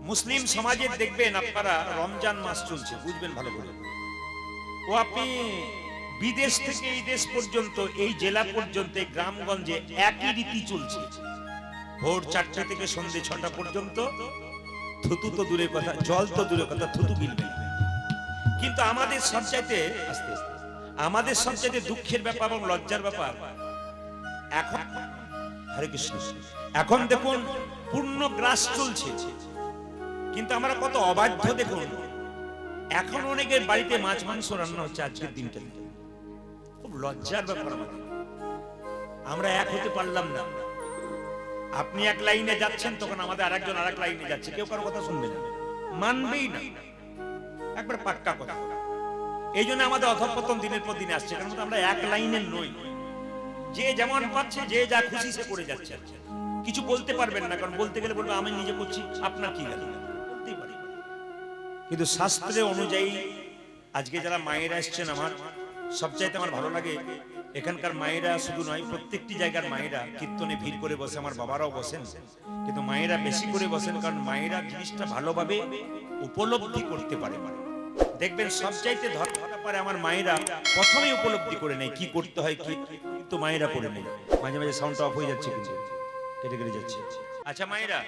মুসলিম সমাজে দেখবেন আপনারা রমজান মাস চলছে, বুঝবেন ভালো করে। ও আপনি বিদেশ থেকে এই দেশ পর্যন্ত, এই জেলা পর্যন্ত, এই গ্রামগঞ্জে একই রীতি চলছে। ভোর 4টা থেকে সন্ধ্যে 6টা পর্যন্ত থুতু তো দূরের কথা, জল তো দূরের কথা, থুতু গিলবে। কিন্তু আমাদের সবচাইতে আমাদের সবচাইতে দুঃখের ব্যাপার এবং লজ্জার ব্যাপার, এখন হরে কৃষ্ণ, এখন দেখুন পূর্ণ গ্রাস চলছে, কিন্তু আমরা কত অবাধ্য দেখুন। এখন অনেকের বাড়িতে মাছ মাংস রান্না হচ্ছে আজকের দিনটা, খুব লজ্জার ব্যাপার আমাদের। আমরা এক হতে পারলাম না। আপনি এক লাইনে যাচ্ছেন, তখন আমাদের আরেকজন আরেক লাইনে যাচ্ছে, কেউ কারো কথা শুনবে না, মানবেই না, একবার পাক্কা কথা। এই জন্য আমাদের অধঃপতন দিনের পর দিনে আসছে, কারণ আমরা এক লাইনের নই। যে যেমন পাচ্ছে, যে যা খুশি সে করে যাচ্ছে, কিছু বলতে পারবেন না, কারণ বলতে গেলে বলবে আমি নিজে করছি, আপনার কি গেল, বলতেই পারি। কিন্তু শাস্ত্রে অনুযায়ী আজকে যারা মায়েরা এসছেন, আমার সবচাইতে আমার ভালো লাগে এখানকার মায়েরা, শুধু নয় প্রত্যেকটি জায়গার মায়েরা কীর্তনে ভিড় করে বসে, আমার বাবারাও বসেন, কিন্তু মায়েরা বেশি করে বসেন, কারণ মায়েরা জিনিসটা ভালোভাবে উপলব্ধি করতে পারে। দেখবেন সবচাইতে ধর্মটা পারে আমার মায়েরা প্রথমেই উপলব্ধি করে নেয় কি করতে হয়, কি কিন্তু মায়েরা করে নেয়। মাঝে মাঝে সাউন্ডটা অফ হয়ে যাচ্ছে, কিন্তু কেটে কেটে যাচ্ছে। আচ্ছা মায়েরা,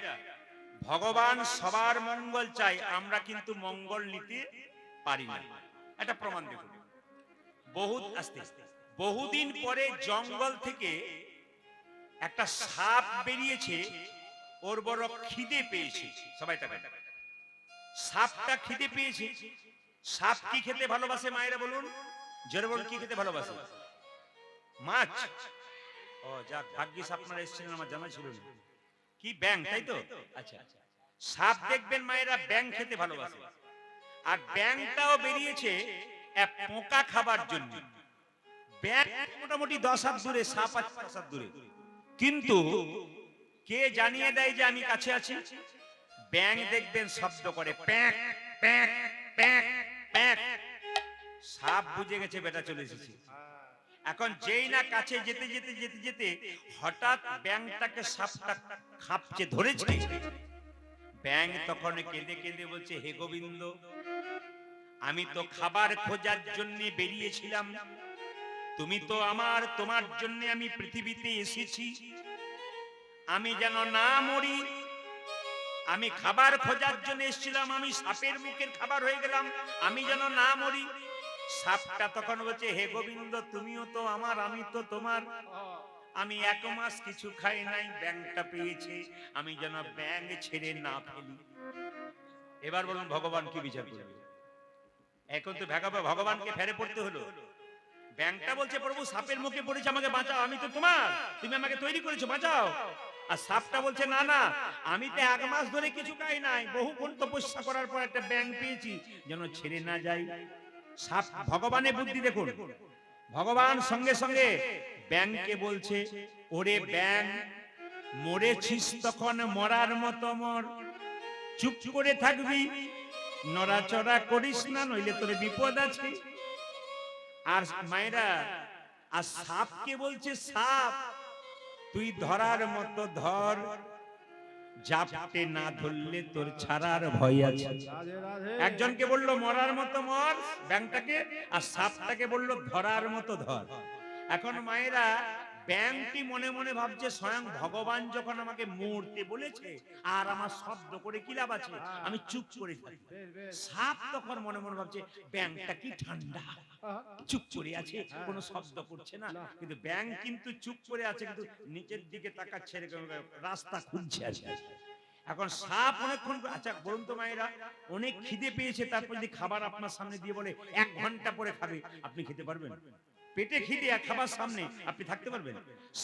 ভগবান সবার মঙ্গল চাই, আমরা কিন্তু মঙ্গল নিতে পারি না। একটা প্রমাণ দেখুন, বহুদিন পরে জঙ্গল থেকে একটা সাপ বেরিয়েছে, ওর বড় খিদে পেয়েছে। সবাই তাকান, সাপটা খিদে পেয়েছে। সাপ কি খেতে ভালোবাসে মায়েরা বলুন, জোরে বলুন, কি খেতে ভালোবাসে? মাছ। ও যাক, ভাগ্যিস আপনারা এসেছিলেন, আমার জানা ছিল না। কি ব্যাং, তাই তো? আচ্ছা, সাপ দেখবেন মায়েরা ব্যাং খেতে ভালোবাসে, আর ব্যাংটাও বেরিয়েছে এক পোকা খাবার জন্য। ব্যাং মোটামুটি 10 হাত দূরে, সাপ 5 হাত দূরে, কিন্তু কে জানিয়ে দেয় যে আমি কাছে আছি? ব্যাং দেখবেন শব্দ করে প্যাক প্যাক প্যাক প্যাক। সাপ বুঝে গেছে বেটা চলে এসেছে। এখন যেই না কাছে যেতে যেতে যেতে যেতে হঠাৎ ব্যাংটাকে সাপটা খাপচে ধরেছে। ব্যাং তখন কেঁদে কেঁদে বলছে, হে গোবিন্দ, আমি তো খাবার খোঁজার জন্য বেরিয়েছিলাম, তুমি তো তোমার জন্য আমি পৃথিবীতে এসেছি, আমি যেন না মরি। আমি খাবার খোঁজার জন্য এসেছিলাম, আমি সাপের মুখের খাবার হয়ে গেলাম, আমি যেন না মরি। সাপটা তখন বলছে, হে গোবিন্দ, তুমিও তো আমার, আমি তো তোমার, আমি 1 মাস কিছু খাই নাই, ব্যাংটা পেয়েছে, আমি যেন ব্যাং ছেড়ে না ফেলি। এবার বলুন ভগবান কি বিচার করবে? এখন তো ভগবানকে ফেরে পড়তে হলো। ব্যাংটা বলছে, প্রভু সাপের মুখে পড়েছে, আমাকে বাঁচাও, আমি তো তোমার, তুমি আমাকে তৈরি করেছো, বাঁচাও। আর সাপটা বলছে, না না, আমি তো 1 মাস ধরে কিছু খাই নাই, বহুক্ষণ তপস্যা করার পর একটা ব্যাং পেয়েছি, যেন ছেড়ে না যাই। সাপ ভগবানের বুদ্ধি দেখুন, ভগবান সঙ্গে সঙ্গে ব্যাংকে বলছে, ওরে ব্যাং, মরেছিস তখন মরার মতো মর, চুপ করে থাকবি, নড়াচড়া করিস না, নইলে তোর বিপদ আছে। আর মায়েরা, আর সাপকে বলছে, সাপ তুই ধরার মতো ধর, জাপটে না ধরলে তোর ছাড়ার ভয় আছে। একজনকে বললো মরার মতো মর ব্যাংটাকে, আর সাপটাকে বললো ধরার মতো ধর। এখন মায়েরা, ব্যাংটি মনে মনে ভাবছে, স্বয়ং ভগবান যখন আমাকে মরতে বলেছে, আর আমার শব্দ করে কি লাভ আছে, আমি চুপ করে থাকি। সাপ তখন মনে মনে ভাবছে, ব্যাংটা কি ঠান্ডা, চুপ করে আছে, কোনো শব্দ করছে না। কিন্তু ব্যাং কিন্তু চুপ করে আছে, কিন্তু নিচের দিকে তাকাচ্ছে, রাস্তা খুঁজছে আছে। এখন সাপ অনেকক্ষণ, আচ্ছা বলুন তো মায়েরা, অনেক খিদে পেয়েছে, তারপর যদি খাবার আপনার সামনে দিয়ে বলে 1 ঘন্টা পরে খাবে, আপনি খেতে পারবেন? পেটে খিদে আর খাবার সামনে, আপনি থাকতে পারবেন?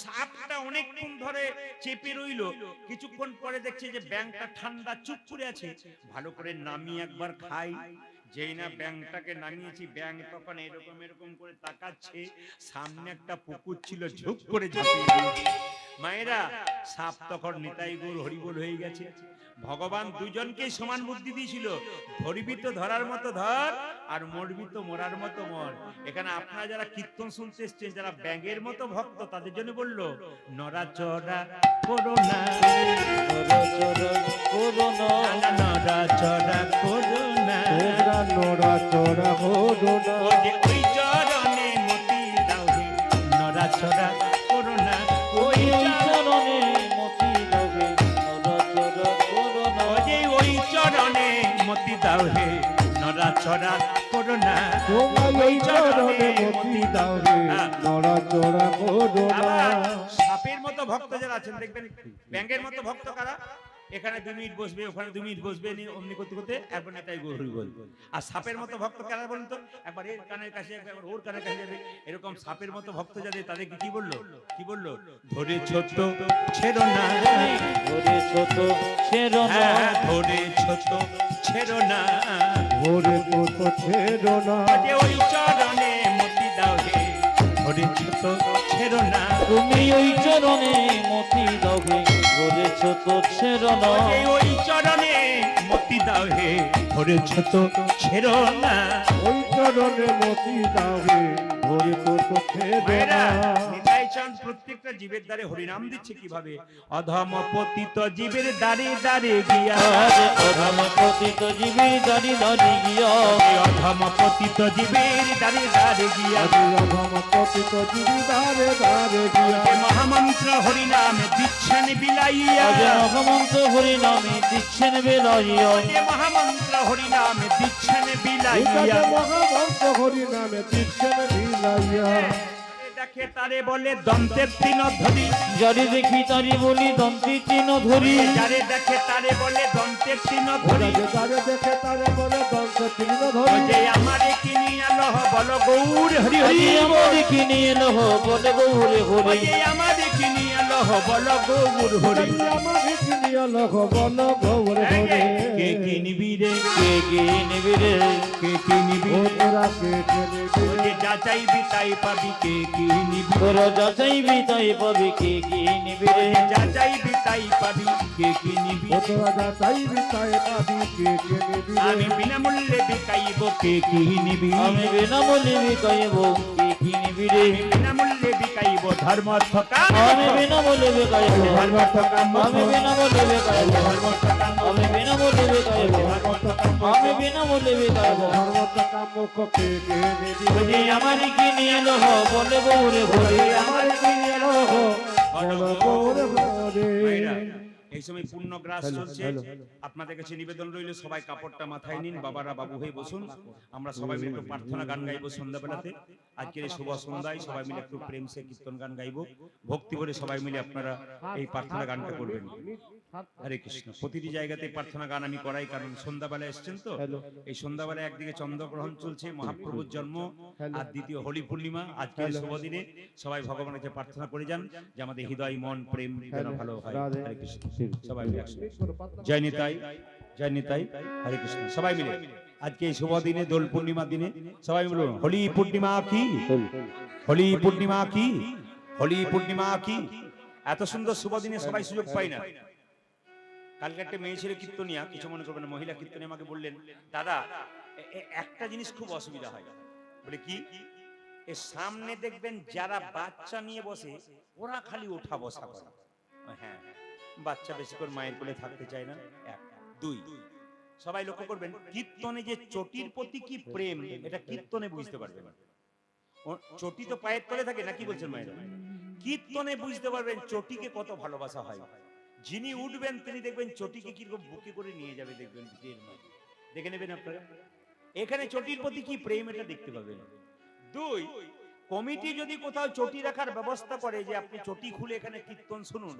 সাপটা অনেকক্ষণ ধরে চেপে রইলো, কিছুক্ষণ পরে দেখছে যে ব্যাংটা ঠান্ডা, চুপ করে আছে, ভালো করে নামিয়ে একবার খাই। যেই না ব্যাংটাকে নামিয়েছি, ব্যাং তখন এরকম এরকম করে তাকাচ্ছে, সামনে একটা পুকুর ছিল, ঝুপ করে ঝাঁপিয়ে দিয়েছে। মায়েরা, সাপ তখন নিতাই গৌর হরিবোল হয়ে গেছে। ভগবান দুজনকে সমান বুদ্ধি দিয়েছিল, ধরবি তো ধরার মতো ধর, আর মরবি তো মরার মতো মর। এখানে আপনারা যারা কীর্তন শুনতে এসছেন, যারা ব্যাঙের মতো ভক্ত, তাদের জন্য বললো নড়াচড়া করো না, নড়াচড়া করো না, নড়াচড়া করো না, নড়াচড়া করো না। ও যে ওই চরণে মতি দাও হে, নড়াচড়া করো না, ওই চরণে মতি দাও হে, নড়াচড়া করো না। ও যে ওই চরণে মতি দাও হে, নড়াচড়া করো না, ওই চরণে মতি দাও হে, নড়াচড়া করো না। আবার সাপের মতো ভক্ত যারা আছেন দেখবেন, ব্যাঙের মতো ভক্ত কারা, এখানে 2 মিনিট বসবে, ওখানে 2 মিনিট বসবে, অমনি করতে করতে একবার নেতাই হরি বল। আর সাপের মতো ভক্ত কারা বলুন তো, একবার এর কানের কাছে একবার ওর কানের কাছে যাবে, এরকম সাপের মতো ভক্ত যাদের, তাদেরকে কি বললো, কি বললো, ধরে ছোট ছেড়ো না, ধরে ছোট ছেড়ো না, ধরে ছোট ছেড়ো না, ধরে ছোট ছেড়ো না। যে ওই চরণে মতি দাও হে, ধরে ছোট ছেড়ো না, তুমি ওই চরণে মতি দাও হে, ধরে ছোট ছেড়ো না। যে ওই চরণে মতি দাও হে, ধরে ছোট ছেড়ো না। ওই চরণে মতি দাও হে, ধরে ছোট ছেড়ো ভাইরা, না। নিতাই চাঁদ প্রত্যেকটা জীবের দ্বারে হরিনাম দিচ্ছে কিভাবে, অধম পতিত জীবের দ্বারে দ্বারে গিয়া, অধম পতিত জীবের দ্বারে দ্বারে গিয়া, অধম পতিত জীবের দ্বারে দ্বারে গিয়া, অধম পতিত জীবের দ্বারে দ্বারে গিয়া, যে মহামন্ত্র হরিনাম দিচ্ছেন বিলাইয়া, যে মহামন্ত্র হরি নামে দিচ্ছেন বেলাইয়া, যে মহামন্ত্র হরিনাম দিচ্ছেন বিলাইয়া, মহামন্ত্র হরি নামে দিচ্ছেন বিলাইয়া। দেখে তারে বলে দন্তের তিন ধরি, যারে দেখি তারি বলি দন্তি তিন ধরি, যারে দেখে তারে বলে দন্তের তিন ধরি, যারে দেখে তারে বলে দন্ত তিন ও ধরি। যে আমারে কিনি আলো বল গৌর হরি হরি, আমারে কিনে এলো বলে গৌরে ও হরি, যে আমারে কিনি আলো বল গৌর হরি, আমারে কিনে এলো বল গৌরে হরি। কে কিনবি রে, কে কে নিবি রে, কে কিনবি ও রে, তোরা কে কে নিবি ও রে, যে যা চাইবি তাই পাবি, কে কিনবি, তোরা যা চাইবি তাই পাবি, কে কে নিবি রে, যা চাইবি তাই পাবি, কে কিনবি, ও তোরা যা চাইবি তাই পাবি, কে কে নিবি রে। আমি বিনামূল্যে বিকাইব, কে কিনবি, আমি বিনামূল্যে বিকাইব, কে কি নিবি রে, আমি বিনামূল্যে বিকাইব ধর্ম অর্থ কাম, আমি বিনামূল্যে বিকাইব, ধর্ম অর্থ কাম, আমি বিনামূল্যে বিকাইব, ধর্ম অর্থ কাম, আমি বিনামূল্যে বিকাইব, ধর্ম অর্থ কাম, আমি বিনামূল্যে বিকাইব, ধর্মত কামক কে কে নিবি ও রে। যে আমারে কি নিয়ে এলো বলে গৌরে ভরে, আমারে কি নিয়ে এলো বলে গৌরে ভরে। ভাইরা, এই সময় পূর্ণ গ্রাস চলছে, আপনাদের কাছে নিবেদন রইল সবাই কাপড়টা মাথায় নিন, বাবারা বাবু হয়ে বসুন, আমরা সবাই মিলে একটু প্রার্থনা গান গাইবো সন্ধ্যাবেলাতে। আজকের এই শুভ সন্ধ্যায় সবাই মিলে একটু প্রেম সে কীর্তন গান গাইবো, ভক্তি ভরে সবাই মিলে আপনারা এই প্রার্থনা গানটা করবেন। হরে কৃষ্ণ। প্রতিটি জায়গাতে প্রার্থনা গান আমি করাই, কারণ সন্ধ্যাবেলা এসছেন তো, এই সন্ধ্যাবেলায় একদিকে চন্দ্রগ্রহণ চলছে, মহাপ্রভুর জন্ম, আর দ্বিতীয় হোলি পূর্ণিমা। আজকের শুভ দিনে সবাই ভগবানের কাছে প্রার্থনা করে যান যে আমাদের হৃদয় মন প্রেম যেন ভালো হয়। হরে কৃষ্ণ। সবাই মিলে একসাথে জয় নিতাই, জয় নিতাই, হরে কৃষ্ণ। সবাই মিলে আজকে এই শুভ দিনে, দোল পূর্ণিমা দিনে সবাই মিলে হোলি পূর্ণিমা কি, হোলি পূর্ণিমা কি, হোলি পূর্ণিমা কি। এত সুন্দর শুভ দিনে সবাই সুযোগ পাই না। কালকে একটা মেয়ে ছেলে কীর্তনিয়া, কিছু মনে করবেন, মহিলা কীর্তনিয়া আমাকে বললেন, দাদা একটা জিনিস খুব অসুবিধা হয়। বলে কি, এর সামনে দেখবেন যারা বাচ্চা নিয়ে বসে ওরা খালি ওঠা বসা করে। হ্যাঁ, বাচ্চা বেশি করে মায়ের কোলে থাকতে চায় না। এক, দুই, সবাই লক্ষ্য করবেন কীর্তনে যে চটির প্রতি কি প্রেম, এটা কীর্তনে বুঝতে পারবেন। চটি তো পায়ের তলে থাকে না, কি বলছেন মায়েরা? কীর্তনে বুঝতে পারবেন চটিকে কত ভালোবাসা হয়। যিনি উঠবেন তিনি দেখবেন চটিকে কিরকম বুকে করে নিয়ে যাবে, দেখবেন দেখে নেবেন আপনারা। এখানে চটির প্রতি কি প্রেম এটা দেখতে পাবেন। দুই, কমিটি যদি কোথাও চটি রাখার ব্যবস্থা করে যে আপনি চটি খুলে এখানে কীর্তন শুনুন,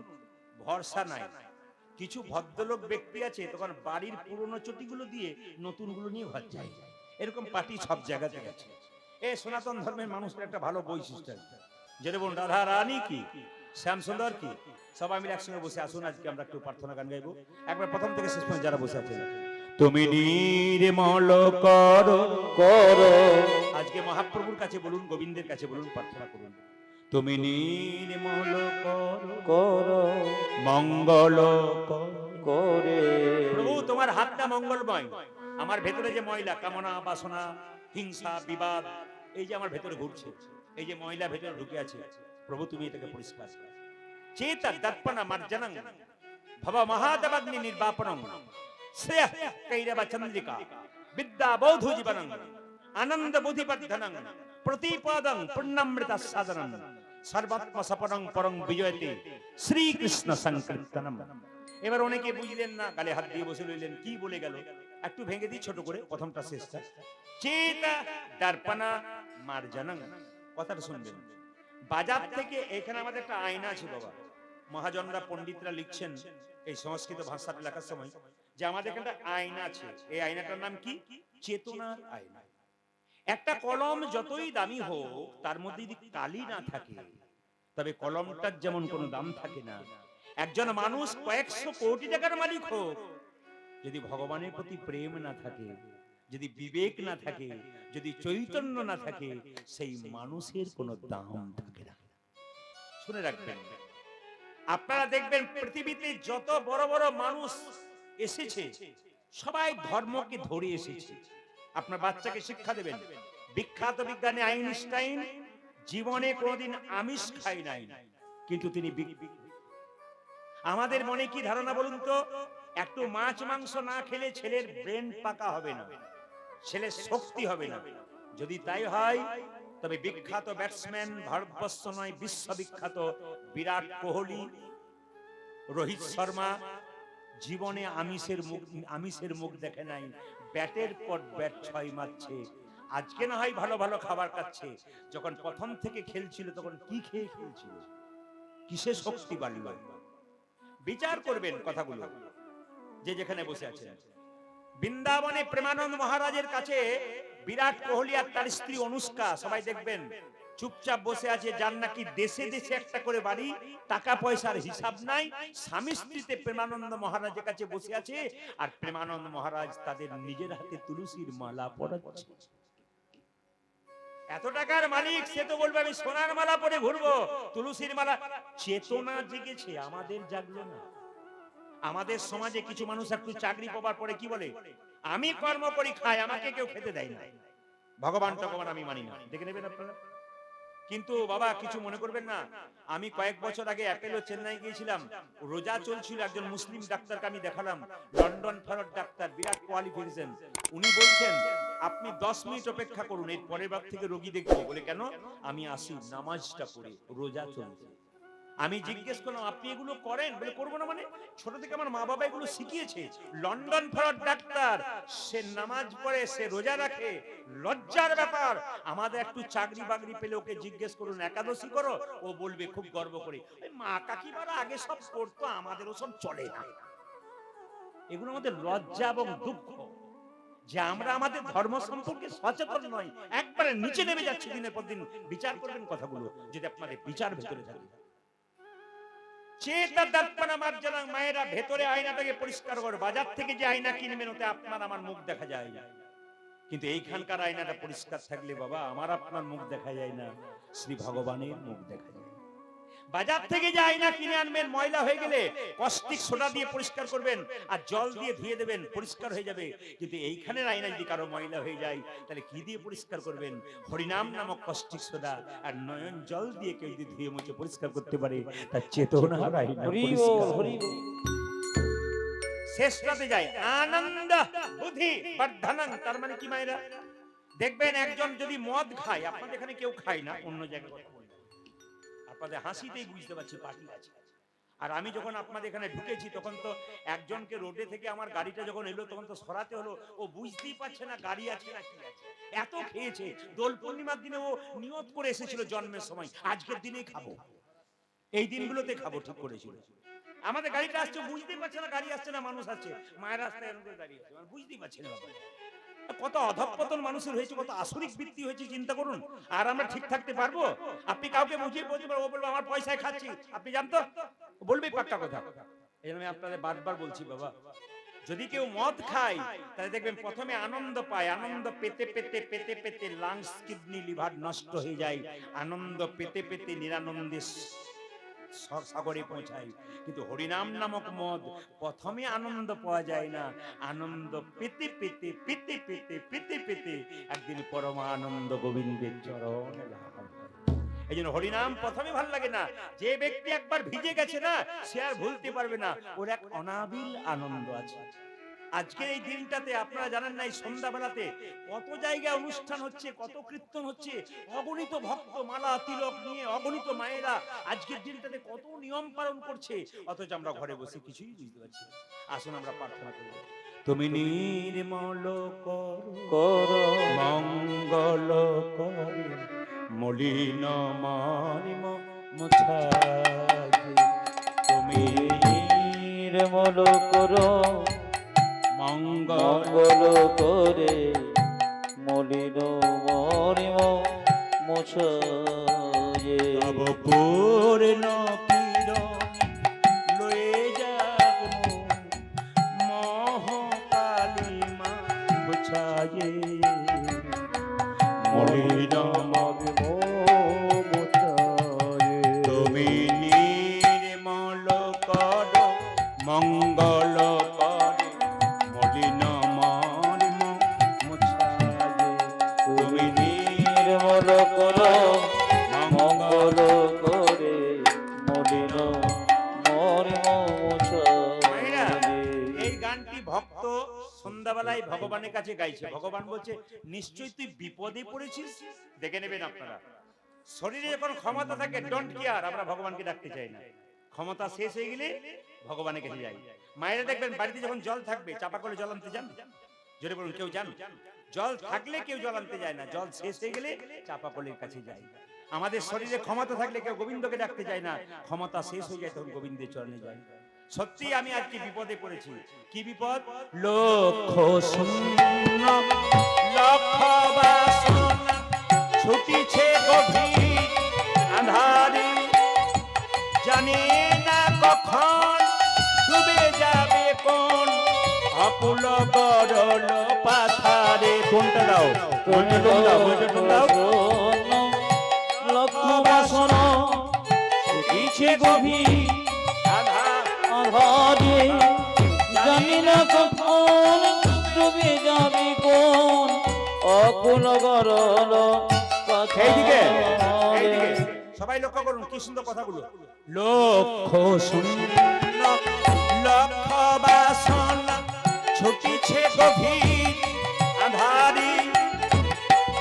ভরসা নাই। কিছু ভদ্রলোক ব্যক্তি আছে তখন বাড়ির পুরনো চটিগুলো দিয়ে নতুনগুলো নিয়ে ঘর যায়, এরকম পার্টি সব জায়গাতে আছে। এ সনাতন ধর্মের মানুষের একটা ভালো বৈশিষ্ট্য আছে, যেরকম রাধা রানী কি, শ্যাম সুন্দর কি, সবাই মিলে একসঙ্গে বসে আসুন। আজকে আমরা একটু প্রার্থনা গান গাইবো, একবার প্রথম থেকে শেষ পর্যন্ত যারা বসে আছেন। তুমি নির্মল করো করো, আজকে মহাপ্রভুর কাছে বলুন, গোবিন্দের কাছে বলুন, প্রার্থনা করুন। তুমি নির্মল করো করো, মঙ্গল করো করে। প্রভু তোমার হাতটা মঙ্গলময়, আমার ভেতরে যে ময়লা, কামনা, বাসনা, হিংসা, বিবাদ, এই যে আমার ভেতরে ঘুরছে, এই যে ময়লা ভেতরে ঢুকে আছে, প্রভু তুমি এটাকে পরিষ্কার করো। চেতা দর্পণা মার্জনং ভব মহাদেবাগ্নি নির্বাপনং শ্রেয় কৈরব চন্দ্রিকা বিদ্যা বৌদ্ধ জীবনং আনন্দ বুদ্ধিবর্ধনং প্রতিপদং পুণ্যমৃত সাধনং সর্বাত্ম সপনং পরং বিজয়তে শ্রীকৃষ্ণ সংকীর্তনম। এবার অনেকে বুঝলেন না, গালে হাত দিয়ে বসে রইলেন, কি বলে গেল একটু ভেঙে দিই ছোট করে, প্রথমটা শেষটা। চেতা দর্পণা মার্জনং, কথাটা শুনবেন। বাজার থেকে, এখানে আমাদের একটা আয়না আছে বাবা, মহাজনরা পণ্ডিতরা লিখছেন এই সংস্কৃত ভাষাটা লেখার সময় যে আমাদের এখানে একটা আয়না আছে, এই আয়নাটার নাম কি? চেতনার আয়না। একটা কলম যতই দামি হোক, তার মধ্যে যদি কালি না থাকে, তবে কলমটার যেমন কোনো দাম থাকে না। একজন মানুষ কয়েকশো কোটি টাকার মালিক হোক, যদি ভগবানের প্রতি প্রেম না থাকে, যদি বিবেক না থাকে, যদি চৈতন্য না থাকে, সেই মানুষের কোনো দাম থাকে না। শুনে রাখবেন, আপনারা দেখবেন পৃথিবীতে যত বড় বড় মানুষ এসেছে, সবাই ধর্মকে ধরে এসেছে। আপনার বাচ্চাকে শিক্ষা দেবেন, বিখ্যাত বিজ্ঞানী আইনস্টাইন জীবনে কোনোদিন আমিষ খায় নাই, কিন্তু তিনি আমাদের মনে কি ধারণা বলুন তো, একটু মাছ মাংস না খেলে ছেলের ব্রেন পাকা হবে না, ছেলের শক্তি হবে না। যদি তাই হয়, তবে বিখ্যাত ব্যাটসম্যান, ভারতবর্ষ নয় বিশ্ববিখ্যাত বিরাট কোহলি, রোহিত শর্মা জীবনে আমিষের মুখ দেখে নাই, ব্যাটের পর ব্যাট ছয় মারছে। আজকে না হয় ভালো ভালো খাবার খাচ্ছে, যখন প্রথম থেকে খেলছিল তখন কি খেয়ে খেলছিল, কিসে শক্তি বাড়ল? বিচার করবেন কথাগুলো যে যেখানে বসে আছেন। বৃন্দাবনে প্রেমানন্দ মহারাজের কাছে বিরাট কোহলি আর তার স্ত্রী অনুষ্কা, সবাই দেখবেন চুপচাপ বসে আছে, যার নাকি দেশে দেশে একটা করে বাড়ি, টাকা পয়সার হিসাব নাই, স্বামী স্ত্রীতে প্রেমানন্দ মহারাজের কাছে বসে আছে, আর প্রেমানন্দ মহারাজ তাদের নিজের হাতে তুলসীর মালা পরাচ্ছে। এত টাকার মালিক, সে তো বলবে আমি সোনার মালা পরে ঘুরবো, তুলসীর মালা। চেতনা জেগেছে, আমাদের জাগলো না। আমাদের সমাজে কিছু মানুষ একটু চাকরি পাবার পরে কি বলে, আমি কর্ম করি খাই, আমাকে কেউ খেতে দেয় না, ভগবান টগবান আমি মানি না। দেখে নেবেন আপনারা। কিন্তু বাবা কিছু মনে করবেন না, আমি কয়েক বছর আগে অ্যাপেলো চেন্নাই গিয়েছিলাম, রোজা চলছিল, একজন মুসলিম ডাক্তারকে আমি দেখালাম, লন্ডন ফেরত ডাক্তার, বিরাট কোয়ালিফিকেশন। উনি বলছেন আপনি 10 মিনিট অপেক্ষা করুন, এর পরের বার থেকে রোগী দেখবো। বলে কেন? আমি আসি নামাজটা পড়ে, রোজা চলছে। আমি জিজ্ঞেস করলাম আপনি এগুলো করেন? বলে করবো না মানে, ছোট থেকে আমার মা বাবা এগুলো শিখিয়েছে। লন্ডন ফেরত ডাক্তার, সে নামাজ পড়ে, সে রোজা রাখে, লজ্জার ব্যাপার। আমাদের একটু চাকরি বাকরি পেলে ওকে জিজ্ঞেস করুন একাদশী করো, ও বলবে খুব গর্ব করে, মা কাকিমারা আগে সব করতো, আমাদের ওসব চলে না। এগুলো আমাদের লজ্জা এবং দুঃখ যে আমরা আমাদের ধর্ম সম্পর্কে সচেতন নই, একবারে নিচে নেমে যাচ্ছে দিনের পর দিন। বিচার করবেন কথাগুলো, যদি আপনাদের বিচার ভেতরে থাকে। চেতা দর্পণা মার্জনং, মায়েরা ভেতরে আয়নাটাকে পরিষ্কার করো। বাজার থেকে যে আয়না কিনবেন ওতে আপনার আমার মুখ দেখা যায়, কিন্তু এইখানকার আয়নাটা পরিষ্কার থাকলে বাবা আমার আপনার মুখ দেখা যায় না, শ্রী ভগবানের মুখ দেখা যায়। বাজার থেকে যে আয়না কিনে আনবেন, ময়লা হয়ে গেলে কস্টিক সোডা দিয়ে পরিষ্কার করবেন আর জল দিয়ে ধুয়ে দেবেন, পরিষ্কার হয়ে যাবে। কিন্তু এইখানের আয়না যদি কারো ময়লা হয়ে যায়, তাহলে কি দিয়ে পরিষ্কার করবেন? হরিনাম নামক কস্টিক সোডা আর নয়ন জল দিয়ে কেউ যদি ধুয়ে মুছে পরিষ্কার করতে পারে, তার চেতনার আয়না পরিষ্কার। শেষটাতে যায় আনন্দ বুদ্ধি বর্ধনং, তার মানে কি মায়েরা দেখবেন একজন যদি মদ খায়, আপনাদের এখানে কেউ খায় না, অন্য জায়গায় আপনাদের হাসিতেই বুঝতে পারছি পার্টি আছে। আর আমি যখন আপনাদের এখানে ঢুকেছি, তখন তো একজনকে রোডে থেকে আমার গাড়িটা যখন এলো, তখন তো সরাতে হলো, ও বুঝতেই পারছে না গাড়ি আছে না কি আছে, এত খেয়েছে। দোল পূর্ণিমার দিনে ও নিয়ত করে এসেছিল জন্মের সময়, আজকের দিনেই খাবো, এই দিনগুলোতে খাবো ঠিক করেছিল। আমাদের গাড়িটা আসছে, বুঝতেই পারছে না গাড়ি আসছে না মানুষ আসছে, মায়ের রাস্তায় এরকম দাঁড়িয়ে আছে, বুঝতেই পারছে না। কত অধঃপতন মানুষের হয়েছে, কত আসরিক বৃত্তি হয়েছে, চিন্তা করুন। আর আমরা ঠিক থাকতে পারবো? আপনি কাউকে বুঝিয়ে বলতে পারবো, ও বলবো আমার পয়সায় খাচ্ছি, আপনি জানতো বলবেই পাক্কা কথা। এই জন্য আমি আপনাদের বারবার বলছি বাবা, যদি কেউ মদ খায় তাহলে দেখবেন প্রথমে আনন্দ পায়, আনন্দ পেতে পেতে পেতে পেতে লাংস, কিডনি, লিভার নষ্ট হয়ে যায়, আনন্দ পেতে পেতে নিরানন্দে সাগরে পৌঁছায়। কিন্তু হরিনাম নামক মদ প্রথমে আনন্দ পাওয়া যায় না, আনন্দ পেতে পেতে পেতে পেতে পেতে পেতে একদিন পরমানন্দ গোবিন্দের চরণে লাভ হয়। এই জন্য হরিনাম প্রথমে ভালো লাগে না, যে ব্যক্তি একবার ভিজে গেছে না সে আর ভুলতে পারবে না, ওর এক অনাবিল আনন্দ আছে। আজকের এই দিনটাতে আপনারা জানেন না, এই সন্ধ্যাবেলাতে কত জায়গায় অনুষ্ঠান হচ্ছে, কত কীর্তন হচ্ছে, অগণিত ভক্ত মালা তিলক নিয়ে, অগণিত মায়েরা আজকের দিনটাতে কত নিয়ম পালন করছে, অথচ আমরা ঘরে বসে কিছুই বুঝতে পারছি না। আসুন আমরা প্রার্থনা করব। তুমি নির্মল করো মঙ্গল করে, মলিন মরিম মুছাই। তুমি নির্মল করো মঙ্গল মঙ্গল করে, মলিন মরিম মুছায়ে। তব পূর্ণ পীর লয়ে যাব মোহ কালিমা বুঝায়ে। মলিন মরিম মুছায়ে। তুমি নির্মল কর মঙ্গল করে, মলিন মরিম মুছায়ে। তুমি নির্মল করো মঙ্গল করে, মলিন মরিম মায়েরা, মুছায়ে। এই গানটি ভক্ত সন্ধ্যাবেলায় ভগবানের কাছে গাইছে। ভগবান বলছে নিশ্চয়ই তুই বিপদে পড়েছিস, দেখে নেবেন আপনারা। শরীরে যখন ক্ষমতা থাকে ডোন্ট কেয়ার, আমরা ভগবানকে ডাকতে চাই না। ক্ষমতা শেষ হয়ে গেলে ভগবানের কাছে যাই। মায়েরা দেখবেন বাড়িতে যখন জল থাকবে চাপা করে জল আনতে যান, জোরে বলুন কেউ যান? জল থাকলে কেউ জল আনতে যায় না, জল শেষ হয়ে গেলে চাপা কলের কাছে যায়। আমাদের শরীরে ক্ষমতা থাকলে কেউ গোবিন্দকে ডাকতে যায় না, ক্ষমতা শেষ হয়ে যায় তখন গোবিন্দের চরণে যায়। সত্যি আমি আজকে বিপদে পড়েছি। কি বিপদ? লক্ষ শূন্য লক্ষ বাসনা ছুটিছে গভীর আঁধারে, জানি না কখন ডুবে যাবে কোন অকুল গরল পাথারে। কোনটা দাও? কোনটা দাও? কোনটা দাও? লক্ষ বাসনা ছুটিছে গভীর আধারে, জানি না কখন ডুবে যাবে কোন অকুল গরল এইদিকে, পাথারে। এইদিকে সবাই লক্ষ্য করুন কি সুন্দর কথাগুলো। লক্ষ শূন্য লক্ষ বাসনা ছুটিছে গভীর আঁধারে,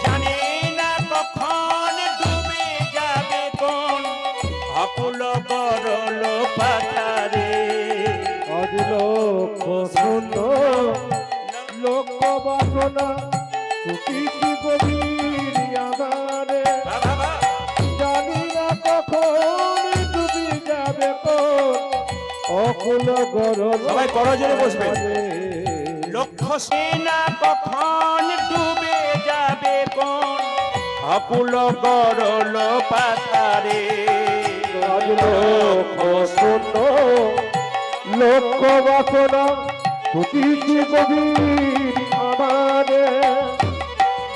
জানি না কখন ডুবে যাবে কোন অকুল গরল পাথারে। আজ লক্ষ শূন্য লক্ষ বাসনা ছুটিছে গভীর আধারে, বাবা জানি না কখন ডুবে যাবে কোন অকুল গরল সবাই করজোরে বসবেন। পাথারে। লক্ষ্য সেনা কখন ডুবে যাবে কোন অকুল গরল পাথারে। আজ লক্ষ শূন্য লক্ষ বাসনা ছুটিছে গভীর আধারে,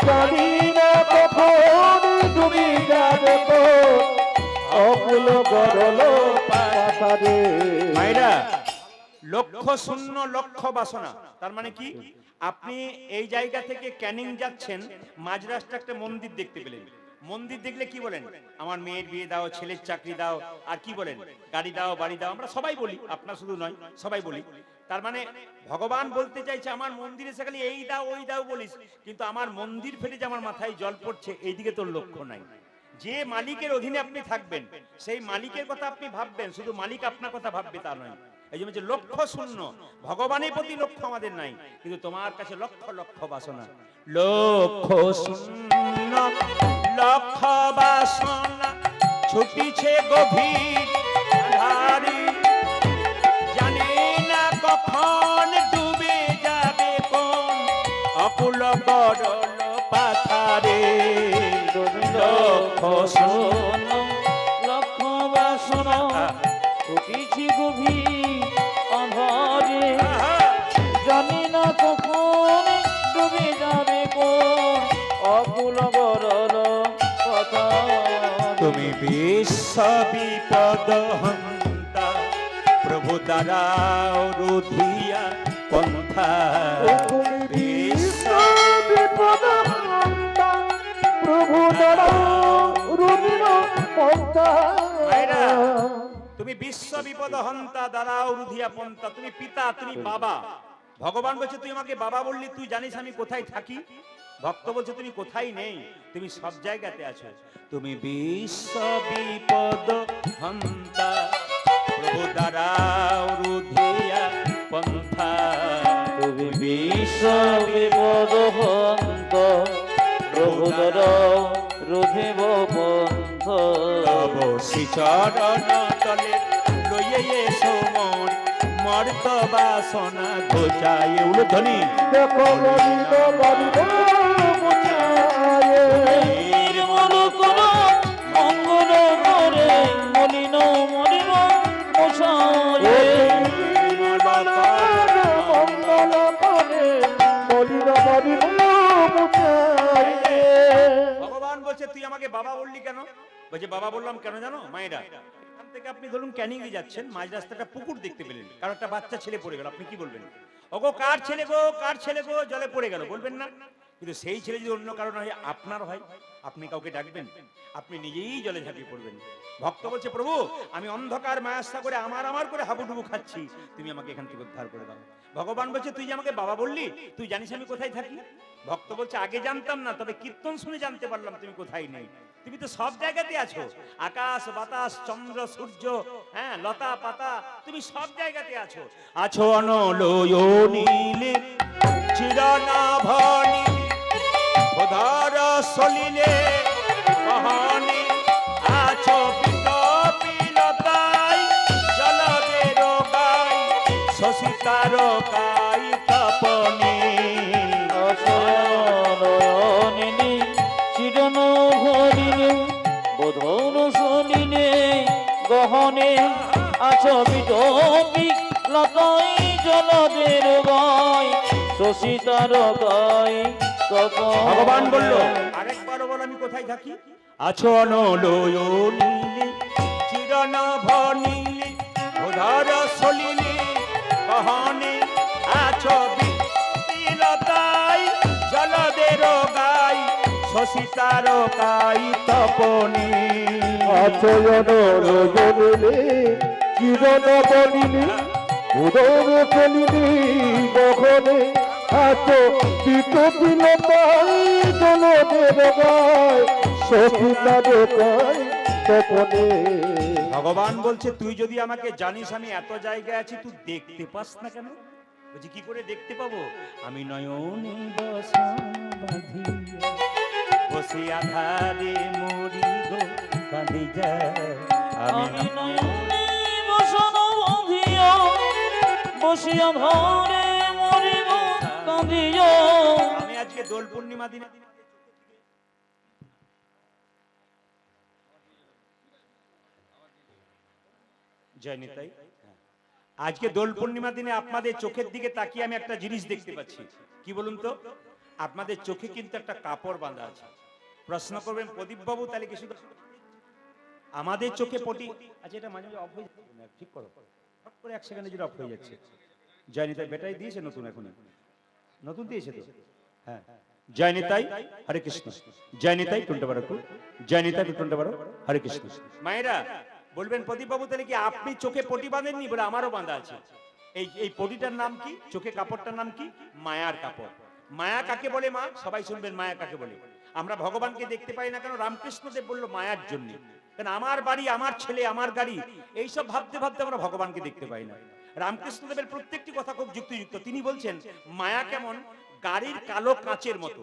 জানি না কখন ডুবে যাবে কোন অকুল গরল পাথারে। মায়েরা, লক্ষ্য শূন্য লক্ষ্য বাসনা তার মানে কি? আপনি এই জায়গা থেকে ক্যানিং যাচ্ছেন, মাঝ রাস্তায় একটা মন্দির দেখতে পেলেন। মন্দির দেখলে কি বলেন? আমার মেয়ের বিয়ে দাও, ছেলের চাকরি দাও, আর কি বলেন? গাড়ি দাও, বাড়ি দাও। আমরা সবাই বলি, আপনার শুধু নয়, সবাই বলি। তার মানে ভগবান বলতে চাইছে আমার মন্দিরে এসে খালি এই দাও ওই দাও বলিস, কিন্তু আমার মন্দির ফেলে যে আমার মাথায় জল পড়ছে এইদিকে তোর লক্ষ্য নাই। যে মালিকের অধীনে আপনি থাকবেন সেই মালিকের কথা আপনি ভাববেন, শুধু মালিক আপনার কথা ভাববে তা নয়। এই জন্য লক্ষ্য শূন্য, ভগবানের প্রতি লক্ষ্য আমাদের নাই, কিন্তু তোমার কাছে লক্ষ লক্ষ বাসনা। লক্ষ্য শূন্য লক্ষ বাসনা ছুটিছে গভীর আঁধারে, জানি না কখন ডুবে যাবে কোন অকুল গরল পাথারে। লক্ষ্য শূন্য লক্ষ বাসনা ছুটিছে গভীর আধারে, জানি না কখন ডুবে যাবে কোন অকুল গরল পাথারে। তুমি বিশ্ব বিপদ হন্তা প্রভু দাঁড়াও রুধিয়া পন্থা বিশ্ব বিপদ হন্তা প্রভু দাঁড়াও রুধিয়া পন্থা। মায়েরা, তুমি বিশ্ব বিপদ হন্তা দাঁড়াও রুধিয়া পন্থা। তুমি পিতা, তুমি বাবা। ভগবান বলছে তুই আমাকে বাবা বললি, তুই জানিস আমি কোথায় থাকি? ভক্ত বলছে তুমি কোথায় নেই, তুমি সব জায়গাতে আছো। তুমি বিশ্ব বিপদ হন্তা প্রভু দাঁড়াও রুধিয়া পন্থা। তুমি বিশ্ব বিপদ হন্তা প্রভু দাঁড়াও রুধিব পন্থা। তব শ্রীচরণ তলে লইয়ে এসো মন মর্ত বাসনা ঘোচায়। উলুধ্বনি দেখো মলিন বাড়িব মোছায়ে, নির্মল কোন মঙ্গল করে মলিন মলিন মোছায়ে। মঙ্গল করে মলিন বাড়িব মোছায়ে। ভগবান বলছে তুই আমাকে বাবা বললি কেন? বলছে বাবা বললাম কেন জানো মায়েরা? এখান থেকে আপনি ধরুন ক্যানিং এ যাচ্ছেন, মাঝ রাস্তাটা পুকুর দেখতে পেলেন, কারণ একটা বাচ্চা ছেলে পড়ে গেল, আপনি কি বলবেন? ওগো কার ছেলে গো, কার ছেলে গো, জলে পড়ে গেল, বলবেন না? কিন্তু সেই ছেলে যদি অন্য কারণ হয়, আপনার হয়, আপনি কাউকে ডাকবেন? আপনি নিজেই জলে ঝাঁপিয়ে পড়বেন। ভক্ত বলছে প্রভু আমি অন্ধকার মায়াস্তা করে আমার করে হাবুডুবু খাচ্ছি, তুমি আমাকে এখান থেকে উদ্ধার করে দাও। ভগবান বলছে তুই যে আমাকে বাবা বললি, তুই জানিস আমি কোথায় থাকি? ভক্ত বলছে আগে জানতাম না, তবে কীর্তন শুনে জানতে পারলাম তুমি কোথায় নেই। তুমি তো সব জায়গাতে আছো, আকাশ বাতাস চন্দ্র সূর্য, হ্যাঁ লতা পাতা, তুমি সব জায়গাতে আছো। আছো অনলয়নীলে চিরনাভনি উদার সলিলে কহনি। আছো বিলতাই জলদের গাই শশিকার কাই তপনি। নয়নিনী চিরন ভরিলে বোধন শনিনে গহনে আছো বিদপি লতাই জলদের গাই শশিতার গাই তপনি। ভগবান বলল আরেকবার বল আমি কোথায় থাকি? আছো অনলয়নীলে চিরনাভনীলে উদার সলিলে কহনে। আছো বিলতাই জলদের গাই শশিতার কাই তপনি। আছো অনলয়নীলে চিরন বনিলে উদর চলিলে গহনে আছো বিদপি লতাই জলদের গাই শশিতার গাই তপনি। ভগবান বলছে তুই যদি আমাকে জানিস আমি এত জায়গায় আছি, তুই দেখতে পাস না কেন? বলছি কি করে দেখতে পাবো? আমি নয়নে বসা বাঁধিয়া বসে আধারে মরি গো কাঁদি যায়। আমি নয়নে বসন বাঁধিয়া বসিয়া ধরে মরিব কাঁদিয়া। আমি আজকে দোল পূর্ণিমা দিনে জয় নিতাই। আজকে দোল পূর্ণিমা দিনে আপনাদের চোখের দিকে তাকিয়ে আমি একটা জিনিস দেখতে পাচ্ছি। কি বলুন তো? আপনাদের চোখে কিন্তু একটা কাপড় বাঁধা আছে। প্রশ্ন করবেন প্রদীপ বাবু তাহলে কি শুধু আমাদের চোখে পটি? আচ্ছা এটা মাঝে মাঝে অফ হয়ে যাচ্ছে, ঠিক করো, হট করে এক সেকেন্ডে যেটা অফ হয়ে যাচ্ছে। জয় নিতাই ব্যাটারি দিয়েছে নতুন, এখন নতুন দিয়েছে তো, হ্যাঁ। জয় নিতাই হরে কৃষ্ণ, জয় নিতাই টুনটা বারো, জয় নিতাই টুনটা বারো, হরে কৃষ্ণ। মায়েরা বলবেন প্রদীপ বাবু তাহলে কি আপনি চোখে পটি বাঁধেননি? বলে আমারও বাঁধা আছে। এই পটিটার নাম কি? চোখে কাপড়টার নাম কি? মায়ার কাপড়। মায়া কাকে বলে মা? সবাই শুনবেন মায়া কাকে বলে। আমরা ভগবানকে দেখতে পাই না কেন? রামকৃষ্ণদেব বললো মায়ার জন্য। কারণ আমার বাড়ি, আমার ছেলে, আমার গাড়ি, এইসব ভাবতে ভাবতে আমরা ভগবানকে দেখতে পাই না। রামকৃষ্ণদেবের প্রত্যেকটি কথা খুব যুক্তিযুক্ত। তিনি বলছেন মায়া কেমন? গাড়ির কালো কাঁচের মতো।